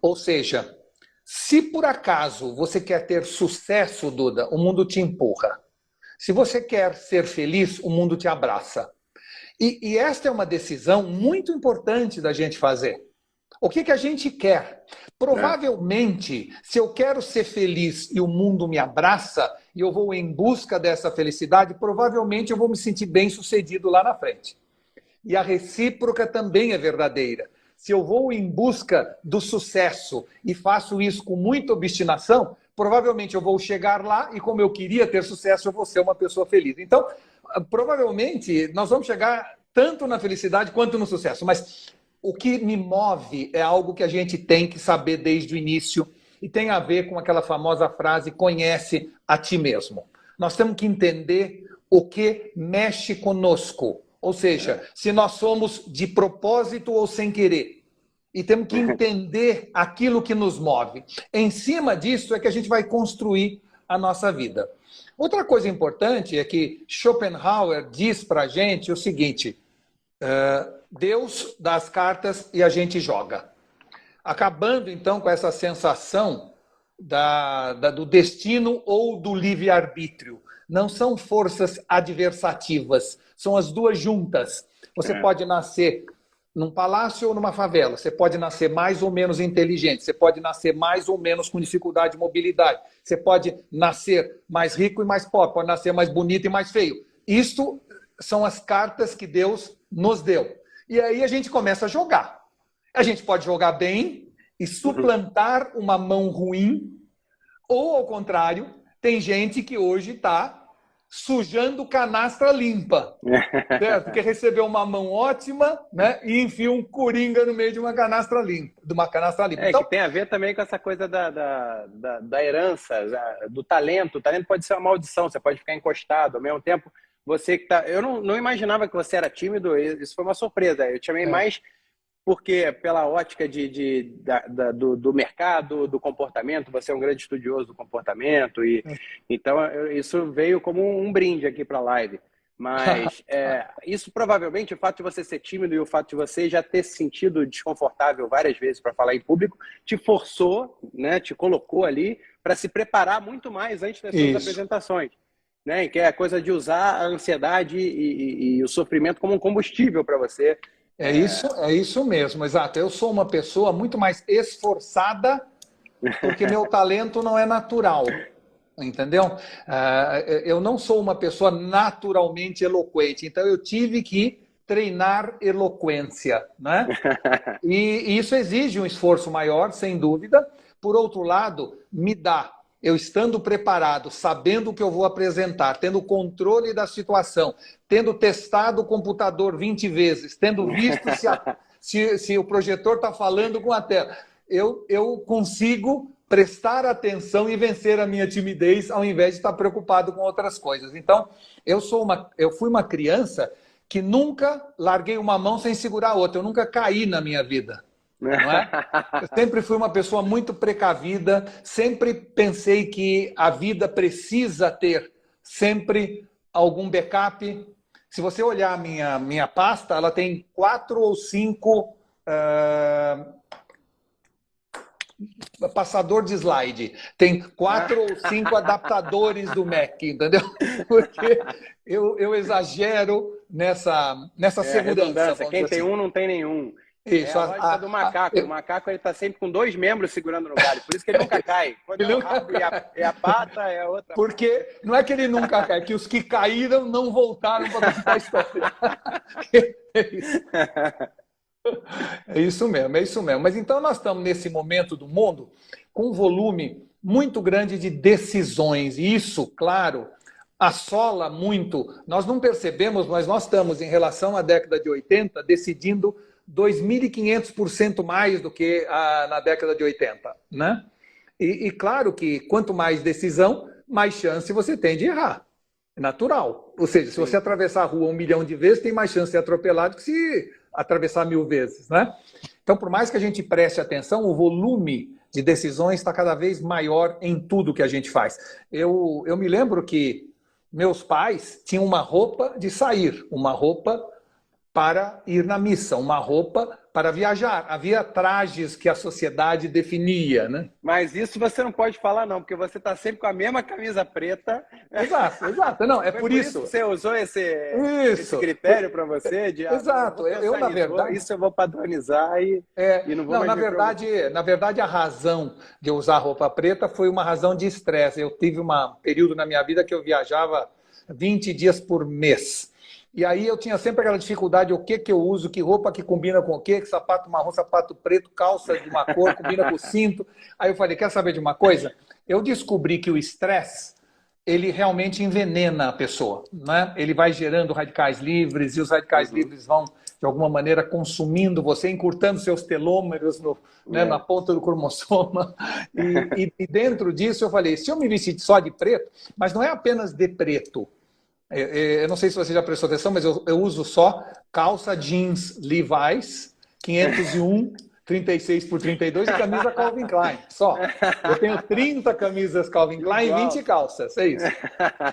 Ou seja, se por acaso você quer ter sucesso, Duda, o mundo te empurra. Se você quer ser feliz, o mundo te abraça. E esta é uma decisão muito importante da gente fazer. O que a gente quer? Provavelmente, se eu quero ser feliz e o mundo me abraça, e eu vou em busca dessa felicidade, provavelmente eu vou me sentir bem-sucedido lá na frente. E a recíproca também é verdadeira. Se eu vou em busca do sucesso e faço isso com muita obstinação, provavelmente eu vou chegar lá e, como eu queria ter sucesso, eu vou ser uma pessoa feliz. Então, provavelmente, nós vamos chegar tanto na felicidade quanto no sucesso. Mas o que me move é algo que a gente tem que saber desde o início e tem a ver com aquela famosa frase, conhece a ti mesmo. Nós temos que entender o que mexe conosco. Ou seja, se nós somos de propósito ou sem querer. E temos que entender aquilo que nos move. Em cima disso é que a gente vai construir a nossa vida. Outra coisa importante é que Schopenhauer diz para a gente o seguinte, Deus dá as cartas e a gente joga. Acabando então com essa sensação do destino ou do livre-arbítrio. Não são forças adversativas, são as duas juntas. Você pode nascer num palácio ou numa favela, você pode nascer mais ou menos inteligente, você pode nascer mais ou menos com dificuldade de mobilidade, você pode nascer mais rico e mais pobre, pode nascer mais bonito e mais feio. Isto são as cartas que Deus nos deu. E aí a gente começa a jogar. A gente pode jogar bem e suplantar uma mão ruim, ou ao contrário, tem gente que hoje está sujando canastra limpa, certo? Porque recebeu uma mão ótima, né? E enfia um coringa no meio de uma canastra limpa. Então, que tem a ver também com essa coisa da herança, do talento. O talento pode ser uma maldição, você pode ficar encostado. Ao mesmo tempo, você que tá... Eu não imaginava que você era tímido, isso foi uma surpresa. Eu te chamei mais porque pela ótica do mercado, do comportamento, você é um grande estudioso do comportamento, e então isso veio como um brinde aqui para a live. Mas isso provavelmente, o fato de você ser tímido e o fato de você já ter se sentido desconfortável várias vezes para falar em público, te forçou, né, te colocou ali para se preparar muito mais antes das suas apresentações. Né? Que é a coisa de usar a ansiedade e o sofrimento como um combustível para você. É isso mesmo, exato. Eu sou uma pessoa muito mais esforçada porque meu talento não é natural, entendeu? Eu não sou uma pessoa naturalmente eloquente, então eu tive que treinar eloquência, né? E isso exige um esforço maior, sem dúvida. Por outro lado, eu estando preparado, sabendo o que eu vou apresentar, tendo controle da situação, tendo testado o computador 20 vezes, tendo visto se o projetor está falando com a tela, eu consigo prestar atenção e vencer a minha timidez ao invés de estar preocupado com outras coisas. Então, eu fui uma criança que nunca larguei uma mão sem segurar a outra, eu nunca caí na minha vida. Não é? Eu sempre fui uma pessoa muito precavida, sempre pensei que a vida precisa ter sempre algum backup. Se você olhar a minha pasta, ela tem 4 ou 5 passador de slide. Tem 4 ou 5 adaptadores do Mac, entendeu? Porque eu exagero nessa segurança. Quem tem um não tem nenhum. Isso, a lógica do macaco. O macaco está sempre com 2 membros segurando no galho. Por isso que ele nunca cai. Quando é o rabo e a pata, é a outra. Porque não é que ele nunca cai, é que os que caíram não voltaram para contar a história. É isso mesmo. Mas então nós estamos nesse momento do mundo com um volume muito grande de decisões. E isso, claro, assola muito. Nós não percebemos, mas nós estamos, em relação à década de 80, decidindo 2.500% mais do que na década de 80, né? E claro que quanto mais decisão, mais chance você tem de errar. É natural. Ou seja, se você atravessar a rua 1 milhão de vezes, tem mais chance de ser atropelado que se atravessar 1000 vezes, né? Então, por mais que a gente preste atenção, o volume de decisões está cada vez maior em tudo que a gente faz. Eu me lembro que meus pais tinham uma roupa de sair, uma roupa para ir na missa, uma roupa para viajar. Havia trajes que a sociedade definia, né? Mas isso você não pode falar, não, porque você está sempre com a mesma camisa preta. Exato, exato. Não, é por isso. Que você usou esse critério para você? Exato. Eu, na verdade... Isso eu vou padronizar e não vou mais na verdade, a razão de eu usar roupa preta foi uma razão de estresse. Eu tive um período na minha vida que eu viajava 20 dias por mês. E aí eu tinha sempre aquela dificuldade, o que eu uso, que roupa que combina com o quê, que sapato marrom, sapato preto, calça de uma cor, combina com o cinto. Aí eu falei, quer saber de uma coisa? Eu descobri que o estresse, ele realmente envenena a pessoa, né? Ele vai gerando radicais livres e os radicais livres vão, de alguma maneira, consumindo você, encurtando seus telômeros na ponta do cromossoma. E dentro disso eu falei, se eu me vestir só de preto, mas não é apenas de preto. Eu não sei se você já prestou atenção, mas eu uso só calça jeans Levi's, 501, 36 por 32 e camisa Calvin Klein, só. Eu tenho 30 camisas Calvin Klein e 20 calças, é isso.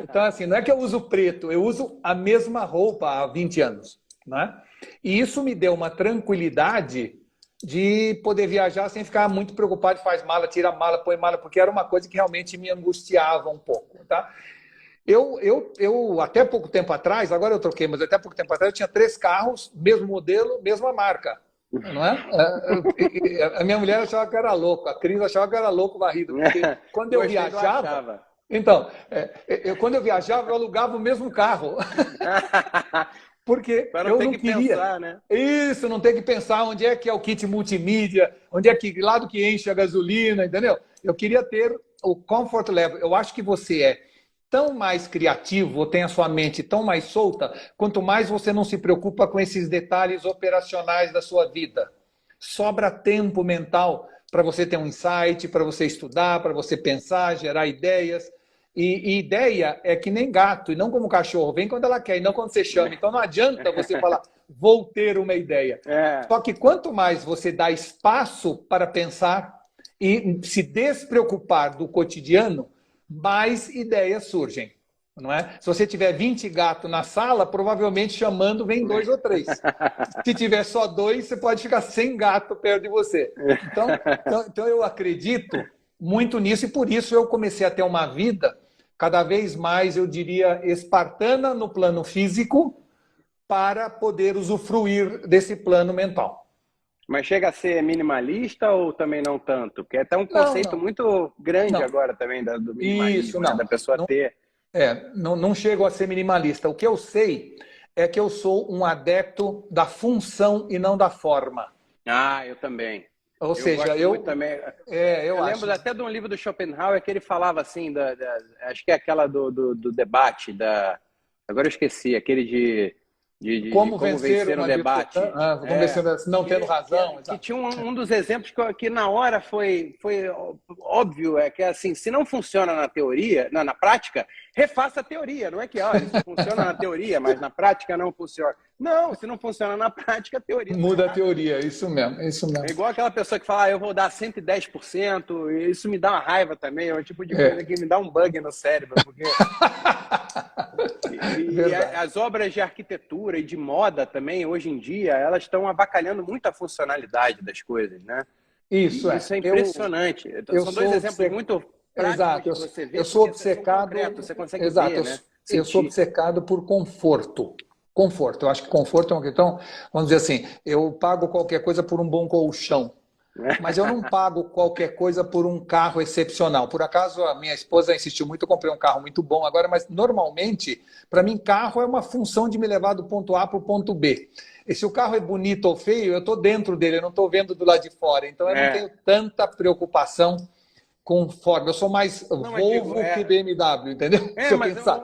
Então, assim, não é que eu uso preto, eu uso a mesma roupa há 20 anos, né? E isso me deu uma tranquilidade de poder viajar sem ficar muito preocupado, faz mala, tira mala, põe mala, porque era uma coisa que realmente me angustiava um pouco, tá? Eu, até pouco tempo atrás, agora eu troquei, mas até pouco tempo atrás eu tinha 3 carros, mesmo modelo, mesma marca. Não é? A minha mulher achava que era louco, a Cris achava que era louco varrido. Porque quando eu viajava. Então, quando eu viajava, eu alugava o mesmo carro. Porque eu não queria. Pensar, né? Isso, não ter que pensar onde é que é o kit multimídia, onde é que lado que enche a gasolina, entendeu? Eu queria ter o comfort level. Eu acho que você é tão mais criativo, ou tem a sua mente tão mais solta, quanto mais você não se preocupa com esses detalhes operacionais da sua vida. Sobra tempo mental para você ter um insight, para você estudar, para você pensar, gerar ideias. E ideia é que nem gato, e não como cachorro, vem quando ela quer, e não quando você chama. Então não adianta você falar, vou ter uma ideia. Só que quanto mais você dá espaço para pensar e se despreocupar do cotidiano, mais ideias surgem, não é? Se você tiver 20 gatos na sala, provavelmente chamando vem 2 ou 3. Se tiver só 2, você pode ficar sem gato perto de você. Então eu acredito muito nisso e por isso eu comecei a ter uma vida cada vez mais, eu diria, espartana no plano físico para poder usufruir desse plano mental. Mas chega a ser minimalista ou também não tanto? Porque é até um conceito muito grande agora também do minimalismo, isso, da pessoa ter. Não chego a ser minimalista. O que eu sei é que eu sou um adepto da função e não da forma. Ah, eu também. Ou seja, eu também. Eu lembro até de um livro do Schopenhauer que ele falava assim, acho que é aquela do debate, agora eu esqueci, aquele de como vencer um debate. Como vencer, não tendo razão. Que tinha um dos exemplos que na hora foi óbvio, que assim, se não funciona na teoria, na prática, refaça a teoria. Não é que isso funciona na teoria, mas na prática não funciona. Não, se não funciona na prática, a teoria... Muda a teoria, isso mesmo. É igual aquela pessoa que fala, eu vou dar 110%, e isso me dá uma raiva também, é um tipo de coisa que me dá um bug no cérebro, porque... E as obras de arquitetura e de moda também, hoje em dia, elas estão avacalhando muito a funcionalidade das coisas, né? Isso é impressionante. São 2 exemplos muito práticos que você vê. Eu sou obcecado... Você consegue ver, né? Eu sou obcecado por conforto. Conforto. Eu acho que conforto é uma questão... Vamos dizer assim, eu pago qualquer coisa por um bom colchão. Mas eu não pago qualquer coisa por um carro excepcional. Por acaso, a minha esposa insistiu muito, eu comprei um carro muito bom agora, mas normalmente, para mim, carro é uma função de me levar do ponto A para o ponto B. E se o carro é bonito ou feio, eu estou dentro dele, eu não estou vendo do lado de fora. Então, eu não tenho tanta preocupação com forma. Eu sou mais Volvo que BMW, entendeu?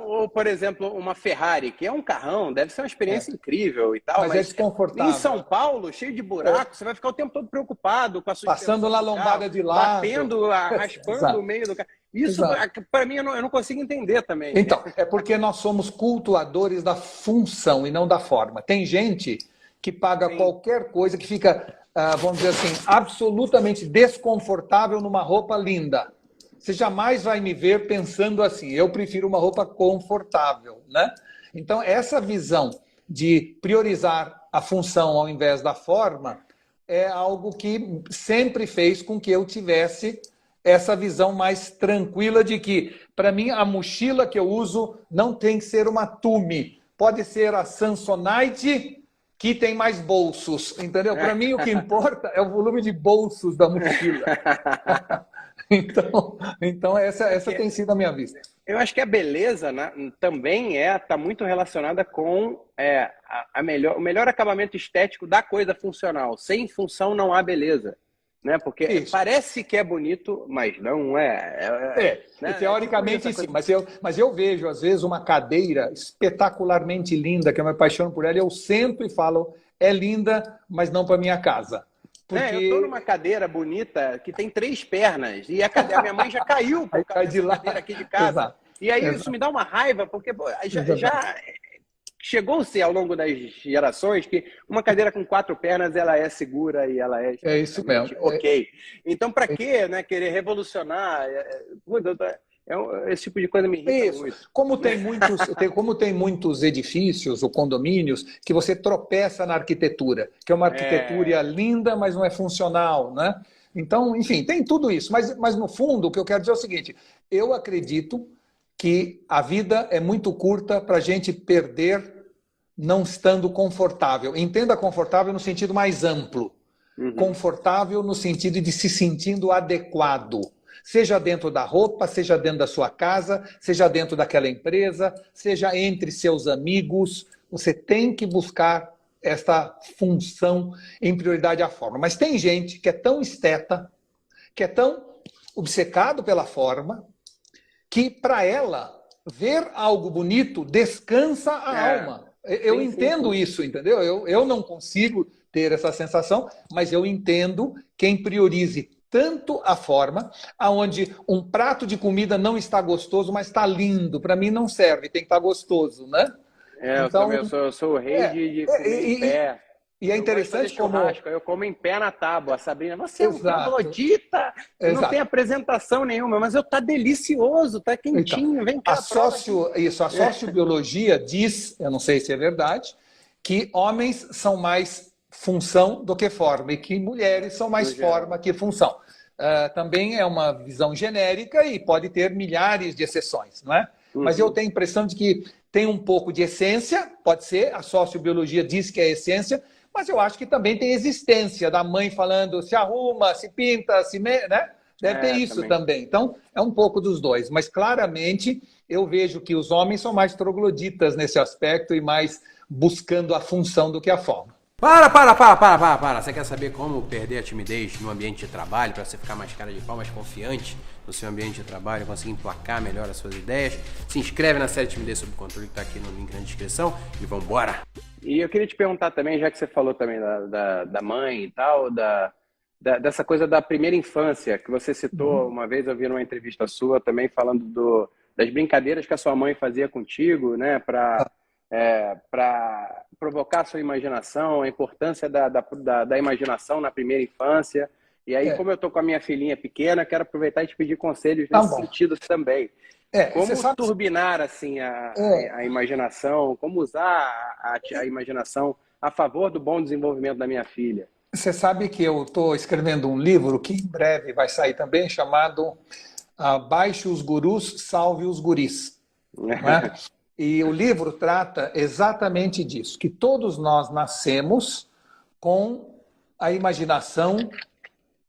Ou, por exemplo, uma Ferrari, que é um carrão, deve ser uma experiência incrível e tal. Mas é desconfortável. Em São Paulo, cheio de buracos, você vai ficar o tempo todo preocupado com a sua passando na lombada de lado. Batendo, raspando o meio do carro. Isso, para mim, eu não consigo entender também. Então, é porque nós somos cultuadores da função e não da forma. Tem gente que paga qualquer coisa, que fica, vamos dizer assim, absolutamente desconfortável numa roupa linda. Você jamais vai me ver pensando assim, eu prefiro uma roupa confortável, né? Então, essa visão de priorizar a função ao invés da forma é algo que sempre fez com que eu tivesse essa visão mais tranquila de que, para mim, a mochila que eu uso não tem que ser uma Tumi. Pode ser a Samsonite, que tem mais bolsos, entendeu? Para mim, o que importa é o volume de bolsos da mochila. Então essa tem sido a minha vista. Eu acho que a beleza, né, também está muito relacionada com o melhor acabamento estético da coisa funcional. Sem função não há beleza. Né? Porque parece que é bonito, mas não é. Né? Teoricamente sim, mas eu vejo, às vezes, uma cadeira espetacularmente linda, que eu me apaixono por ela, e eu sento e falo, é linda, mas não para minha casa. Porque... eu estou numa cadeira bonita que tem 3 pernas, e a minha mãe já caiu por causa dessa cadeira aqui de casa. Exato. E aí isso me dá uma raiva, porque já chegou-se ao longo das gerações que uma cadeira com 4 pernas ela é segura e ela é isso mesmo. Ok. Então, para que, né, querer revolucionar? Esse tipo de coisa me irrita muito. Como tem muitos edifícios ou condomínios que você tropeça na arquitetura, que é uma arquitetura linda, mas não é funcional, né? Então, enfim, tem tudo isso. Mas no fundo, o que eu quero dizer é o seguinte: eu acredito que a vida é muito curta para a gente perder não estando confortável. Entenda confortável no sentido mais amplo. Confortável no sentido de se sentindo adequado. Seja dentro da roupa, seja dentro da sua casa, seja dentro daquela empresa, seja entre seus amigos. Você tem que buscar esta função em prioridade à forma. Mas tem gente que é tão esteta, que é tão obcecado pela forma, que para ela ver algo bonito descansa a alma. Eu entendo isso, entendeu? Eu não consigo ter essa sensação, mas eu entendo quem priorize tanto a forma, aonde um prato de comida não está gostoso, mas está lindo. Para mim não serve, tem que estar gostoso, né? Então, eu sou o rei de comer em pé. E é interessante como... Eu como em pé na tábua. A Sabrina, você é um troglodita, não tem apresentação nenhuma, mas tá delicioso, tá quentinho, então, vem cá. A sociobiologia diz, eu não sei se é verdade, que homens são mais função do que forma, e que mulheres são mais forma que função. Também é uma visão genérica e pode ter milhares de exceções, não é? Mas eu tenho a impressão de que tem um pouco de essência, pode ser, a sociobiologia diz que é essência, mas eu acho que também tem existência da mãe falando se arruma, se pinta, né? Deve ter isso também. Então, é um pouco dos dois. Mas, claramente, eu vejo que os homens são mais trogloditas nesse aspecto e mais buscando a função do que a forma. Para! Você quer saber como perder a timidez no ambiente de trabalho, para você ficar mais cara de pau, mais confiante no seu ambiente de trabalho, conseguir emplacar melhor as suas ideias? Se inscreve na série Timidez Sob Controle, que está aqui no link na descrição, e vambora! E eu queria te perguntar também, já que você falou também da mãe e tal, dessa coisa da primeira infância, que você citou uma vez, eu vi numa entrevista sua também, falando das brincadeiras que a sua mãe fazia contigo, né, para provocar a sua imaginação, a importância da imaginação na primeira infância. E aí, como eu estou com a minha filhinha pequena, quero aproveitar e te pedir conselhos nesse sentido também. Como turbinar assim, a imaginação, como usar a imaginação a favor do bom desenvolvimento da minha filha? Você sabe que eu estou escrevendo um livro que em breve vai sair também, chamado Baixe os Gurus, Salve os Guris. Né? E o livro trata exatamente disso, que todos nós nascemos com a imaginação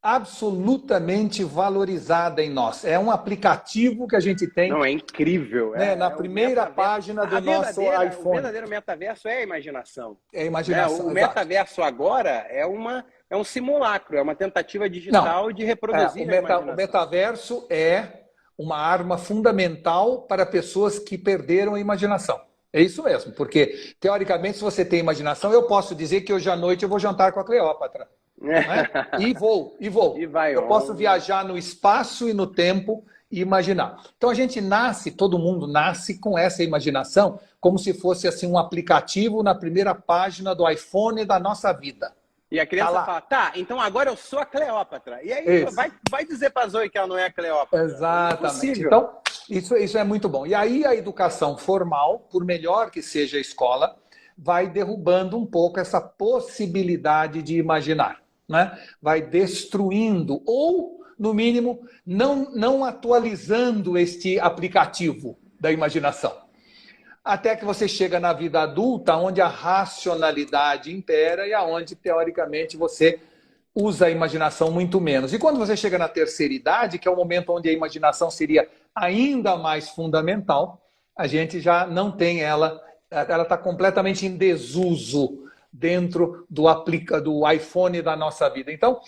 absolutamente valorizada em nós. É um aplicativo que a gente tem. Não, é incrível. Né, na primeira página do nosso iPhone. O verdadeiro metaverso é a imaginação. É a imaginação. O metaverso agora é um simulacro, é uma tentativa digital de reproduzir a imaginação. O metaverso é uma arma fundamental para pessoas que perderam a imaginação. É isso mesmo, porque, teoricamente, se você tem imaginação, eu posso dizer que hoje à noite eu vou jantar com a Cleópatra. Né? E vou. E vai, eu posso viajar no espaço e no tempo e imaginar. Então a gente nasce, todo mundo nasce com essa imaginação, como se fosse assim um aplicativo na primeira página do iPhone da nossa vida. E a criança fala, tá, então agora eu sou a Cleópatra. E aí vai dizer pra Zoe que ela não é a Cleópatra. Exatamente. Então, isso é muito bom. E aí a educação formal, por melhor que seja a escola, vai derrubando um pouco essa possibilidade de imaginar, né? Vai destruindo ou, no mínimo, não atualizando este aplicativo da imaginação. Até que você chega na vida adulta, onde a racionalidade impera e aonde, teoricamente, você usa a imaginação muito menos. E quando você chega na terceira idade, que é o momento onde a imaginação seria ainda mais fundamental, a gente já não tem ela está completamente em desuso dentro do iPhone da nossa vida. Então,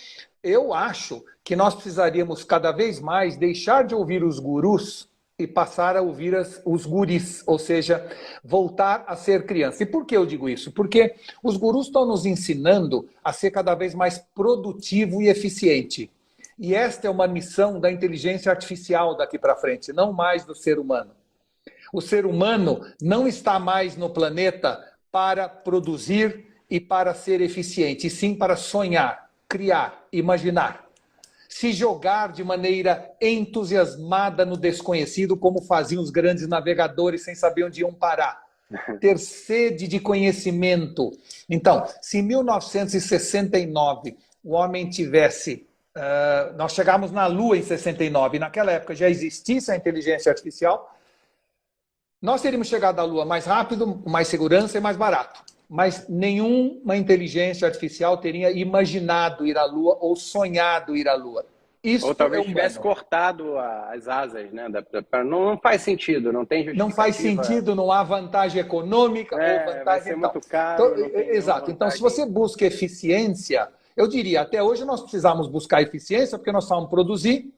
eu acho que nós precisaríamos cada vez mais deixar de ouvir os gurus e passar a ouvir os guris, ou seja, voltar a ser criança. E por que eu digo isso? Porque os gurus estão nos ensinando a ser cada vez mais produtivo e eficiente. E esta é uma missão da inteligência artificial daqui para frente, não mais do ser humano. O ser humano não está mais no planeta para produzir e para ser eficiente, e sim para sonhar, criar, imaginar. Se jogar de maneira entusiasmada no desconhecido, como faziam os grandes navegadores sem saber onde iam parar. Ter sede de conhecimento. Então, se em 1969 o homem tivesse... nós chegamos na Lua em 69, naquela época já existisse a inteligência artificial, nós teríamos chegado à Lua mais rápido, com mais segurança e mais barato. Mas nenhuma inteligência artificial teria imaginado ir à Lua ou sonhado ir à Lua. Isso ou talvez tivesse cortado as asas, né? Não faz sentido, não tem justificativa. Não faz sentido, não há vantagem econômica ou vantagem... Vai ser muito caro. Então, exato. Então, se você busca eficiência, eu diria, até hoje nós precisamos buscar eficiência porque nós precisamos produzir,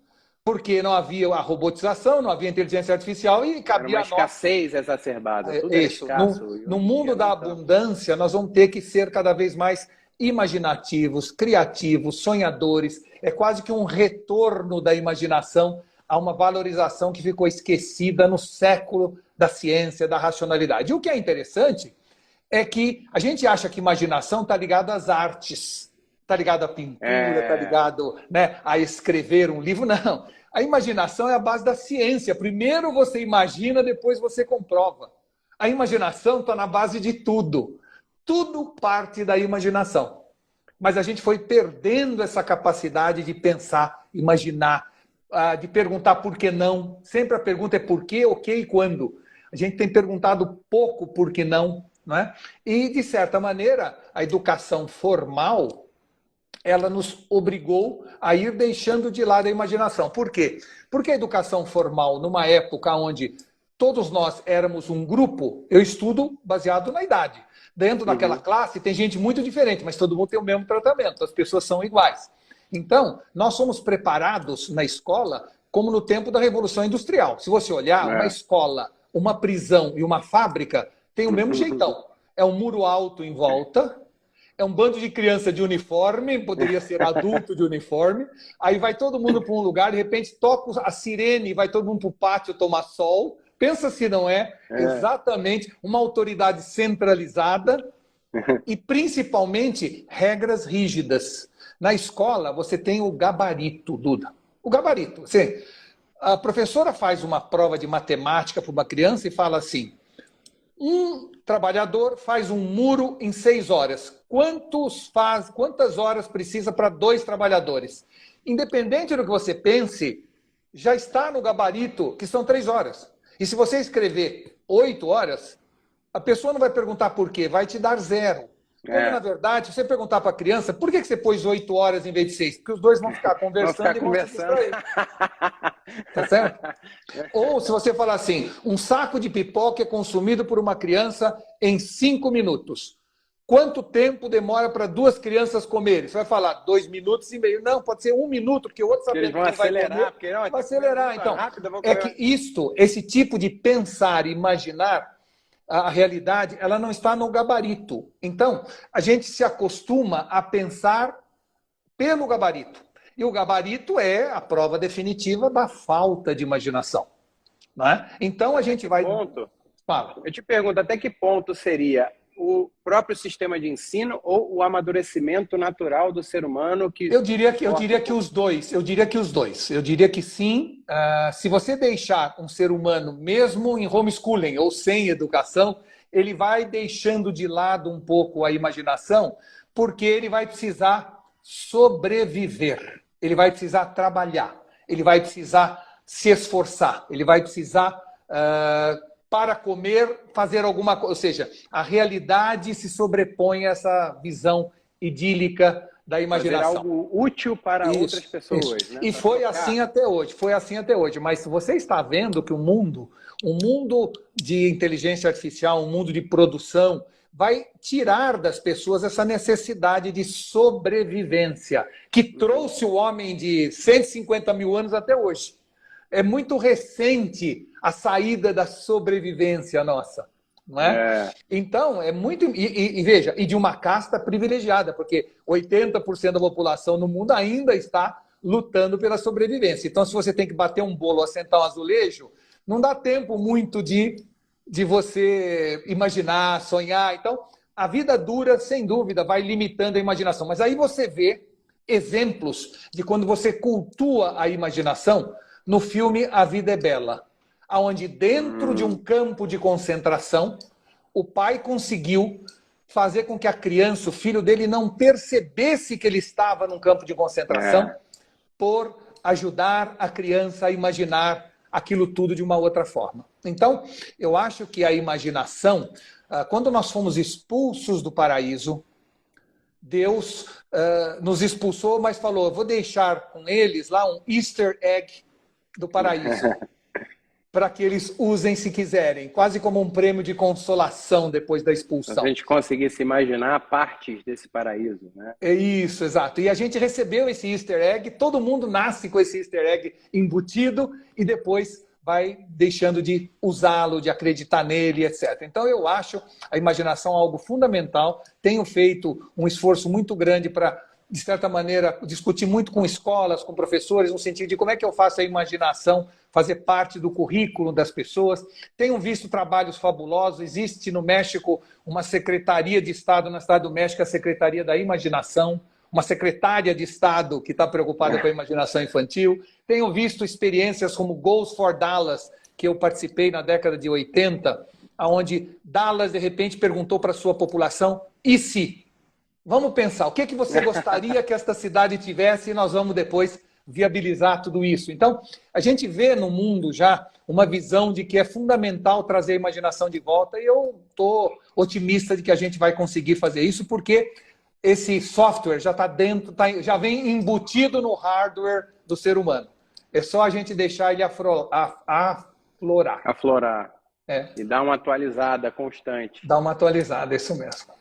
porque não havia a robotização, não havia inteligência artificial e cabia uma escassez exacerbada. Tudo isso. No mundo da abundância, nós vamos ter que ser cada vez mais imaginativos, criativos, sonhadores. É quase que um retorno da imaginação a uma valorização que ficou esquecida no século da ciência, da racionalidade. E o que é interessante é que a gente acha que imaginação está ligada às artes, está ligado à pintura, está ligado, né, a escrever um livro. Não. A imaginação é a base da ciência. Primeiro você imagina, depois você comprova. A imaginação está na base de tudo. Tudo parte da imaginação. Mas a gente foi perdendo essa capacidade de pensar, imaginar, de perguntar por que não. Sempre a pergunta é por quê, o que e quando. A gente tem perguntado pouco por que não, não é? E, de certa maneira, a educação formal, ela nos obrigou a ir deixando de lado a imaginação. Por quê? Porque a educação formal, numa época onde todos nós éramos um grupo, eu estudo baseado na idade. Dentro daquela classe tem gente muito diferente, mas todo mundo tem o mesmo tratamento, as pessoas são iguais. Então, nós somos preparados na escola como no tempo da Revolução Industrial. Se você olhar, uma escola, uma prisão e uma fábrica tem o mesmo jeitão. É um muro alto em volta, é um bando de criança de uniforme, poderia ser adulto de uniforme, aí vai todo mundo para um lugar, de repente toca a sirene e vai todo mundo para o pátio tomar sol. Pensa se não é exatamente uma autoridade centralizada e, principalmente, regras rígidas. Na escola, você tem o gabarito, Duda. O gabarito. A professora faz uma prova de matemática para uma criança e fala assim, um trabalhador faz um muro em 6 horas. Quantas horas precisa para 2 trabalhadores? Independente do que você pense, já está no gabarito que são 3 horas. E se você escrever 8 horas, a pessoa não vai perguntar por quê, vai te dar 0. Quando, na verdade, se você perguntar para a criança, por que você pôs 8 horas em vez de 6? Porque os dois vão ficar conversando e vão se distrair. Tá certo? Ou se você falar assim, um saco de pipoca é consumido por uma criança em 5 minutos. Quanto tempo demora para 2 crianças comerem? Você vai falar 2 minutos e meio. Não, pode ser 1 minuto, porque o outro sabe que vai acelerar. Vai acelerar. Então, é que esse tipo de pensar, imaginar a realidade, ela não está no gabarito. Então, a gente se acostuma a pensar pelo gabarito. E o gabarito é a prova definitiva da falta de imaginação. Não é? Então a gente vai... Fala. Eu te pergunto, até que ponto seria o próprio sistema de ensino ou o amadurecimento natural do ser humano? Eu diria que os dois. Eu diria que sim. Se você deixar um ser humano, mesmo em homeschooling ou sem educação, ele vai deixando de lado um pouco a imaginação, porque ele vai precisar sobreviver, ele vai precisar trabalhar, ele vai precisar se esforçar, ele vai precisar, para comer, fazer alguma coisa. Ou seja, a realidade se sobrepõe a essa visão idílica da imaginação. Fazer algo útil para outras pessoas. Né? E foi assim até hoje. Mas você está vendo que o mundo de inteligência artificial, um mundo de produção, vai tirar das pessoas essa necessidade de sobrevivência, que trouxe o homem de 150 mil anos até hoje. É muito recente a saída da sobrevivência nossa. Não é? Então, é muito... E veja, e de uma casta privilegiada, porque 80% da população no mundo ainda está lutando pela sobrevivência. Então, se você tem que bater um bolo ou assentar um azulejo, não dá tempo muito de você imaginar, sonhar. Então, a vida dura, sem dúvida, vai limitando a imaginação. Mas aí você vê exemplos de quando você cultua a imaginação no filme A Vida é Bela, onde dentro de um campo de concentração, o pai conseguiu fazer com que a criança, o filho dele, não percebesse que ele estava num campo de concentração, por ajudar a criança a imaginar aquilo tudo de uma outra forma. Então, eu acho que a imaginação, quando nós fomos expulsos do paraíso, Deus nos expulsou, mas falou, eu vou deixar com eles lá um Easter egg do paraíso, para que eles usem se quiserem, quase como um prêmio de consolação depois da expulsão. Se a gente conseguisse imaginar partes desse paraíso, né? É isso, exato. E a gente recebeu esse Easter egg, todo mundo nasce com esse Easter egg embutido e depois vai deixando de usá-lo, de acreditar nele, etc. Então eu acho a imaginação algo fundamental, tenho feito um esforço muito grande para, de certa maneira, discutir muito com escolas, com professores, no sentido de como é que eu faço a imaginação fazer parte do currículo das pessoas. Tenho visto trabalhos fabulosos. Existe no México uma Secretaria de Estado, na cidade do México, a Secretaria da Imaginação, uma secretária de Estado que está preocupada com a imaginação infantil. Tenho visto experiências como Goals for Dallas, que eu participei na década de 80, onde Dallas, de repente, perguntou para a sua população, e se? Vamos pensar, o que você gostaria que esta cidade tivesse e nós vamos depois viabilizar tudo isso. Então, a gente vê no mundo já uma visão de que é fundamental trazer a imaginação de volta e eu estou otimista de que a gente vai conseguir fazer isso porque esse software já está dentro, já vem embutido no hardware do ser humano. É só a gente deixar ele aflorar. Aflorar. E dar uma atualizada constante. Dar uma atualizada, isso mesmo.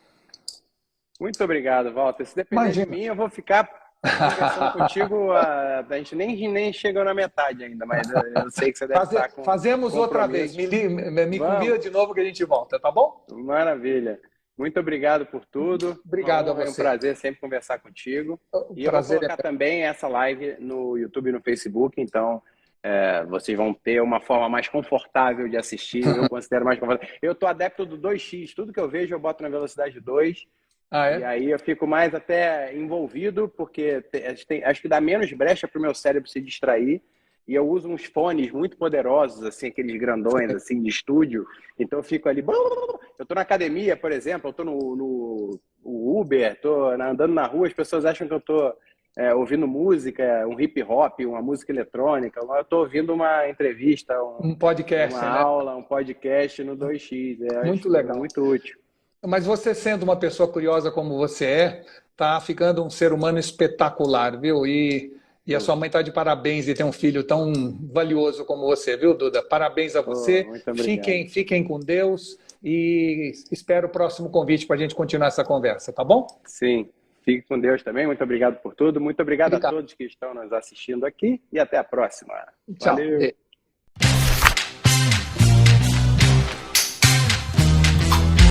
Muito obrigado, Walter. Se depender de mim, eu vou ficar conversando contigo, a gente nem chegou na metade ainda, mas eu sei que você deve estar com fazemos outra vez, me convida de novo que a gente volta, tá bom? Maravilha. Muito obrigado por tudo. Obrigado a você. É um prazer sempre conversar contigo. E eu vou colocar também essa live no YouTube e no Facebook, então vocês vão ter uma forma mais confortável de assistir, eu considero mais confortável. Eu estou adepto do 2x, tudo que eu vejo eu boto na velocidade 2. E aí eu fico mais até envolvido, porque acho que dá menos brecha para o meu cérebro se distrair. E eu uso uns fones muito poderosos, assim, aqueles grandões assim, de estúdio. Então eu fico ali... Eu estou na academia, por exemplo, eu estou no Uber, estou andando na rua, as pessoas acham que eu estou ouvindo música, um hip hop, uma música eletrônica. Eu estou ouvindo uma entrevista, um podcast, uma aula, um podcast no 2x. Muito legal. Muito útil. Mas você, sendo uma pessoa curiosa como você está ficando um ser humano espetacular, viu? E a sua mãe está de parabéns de ter um filho tão valioso como você, viu, Duda? Parabéns a você. Fiquem com Deus e espero o próximo convite para a gente continuar essa conversa, tá bom? Sim. Fique com Deus também. Muito obrigado por tudo. Muito obrigado a todos que estão nos assistindo aqui e até a próxima. Tchau. Valeu.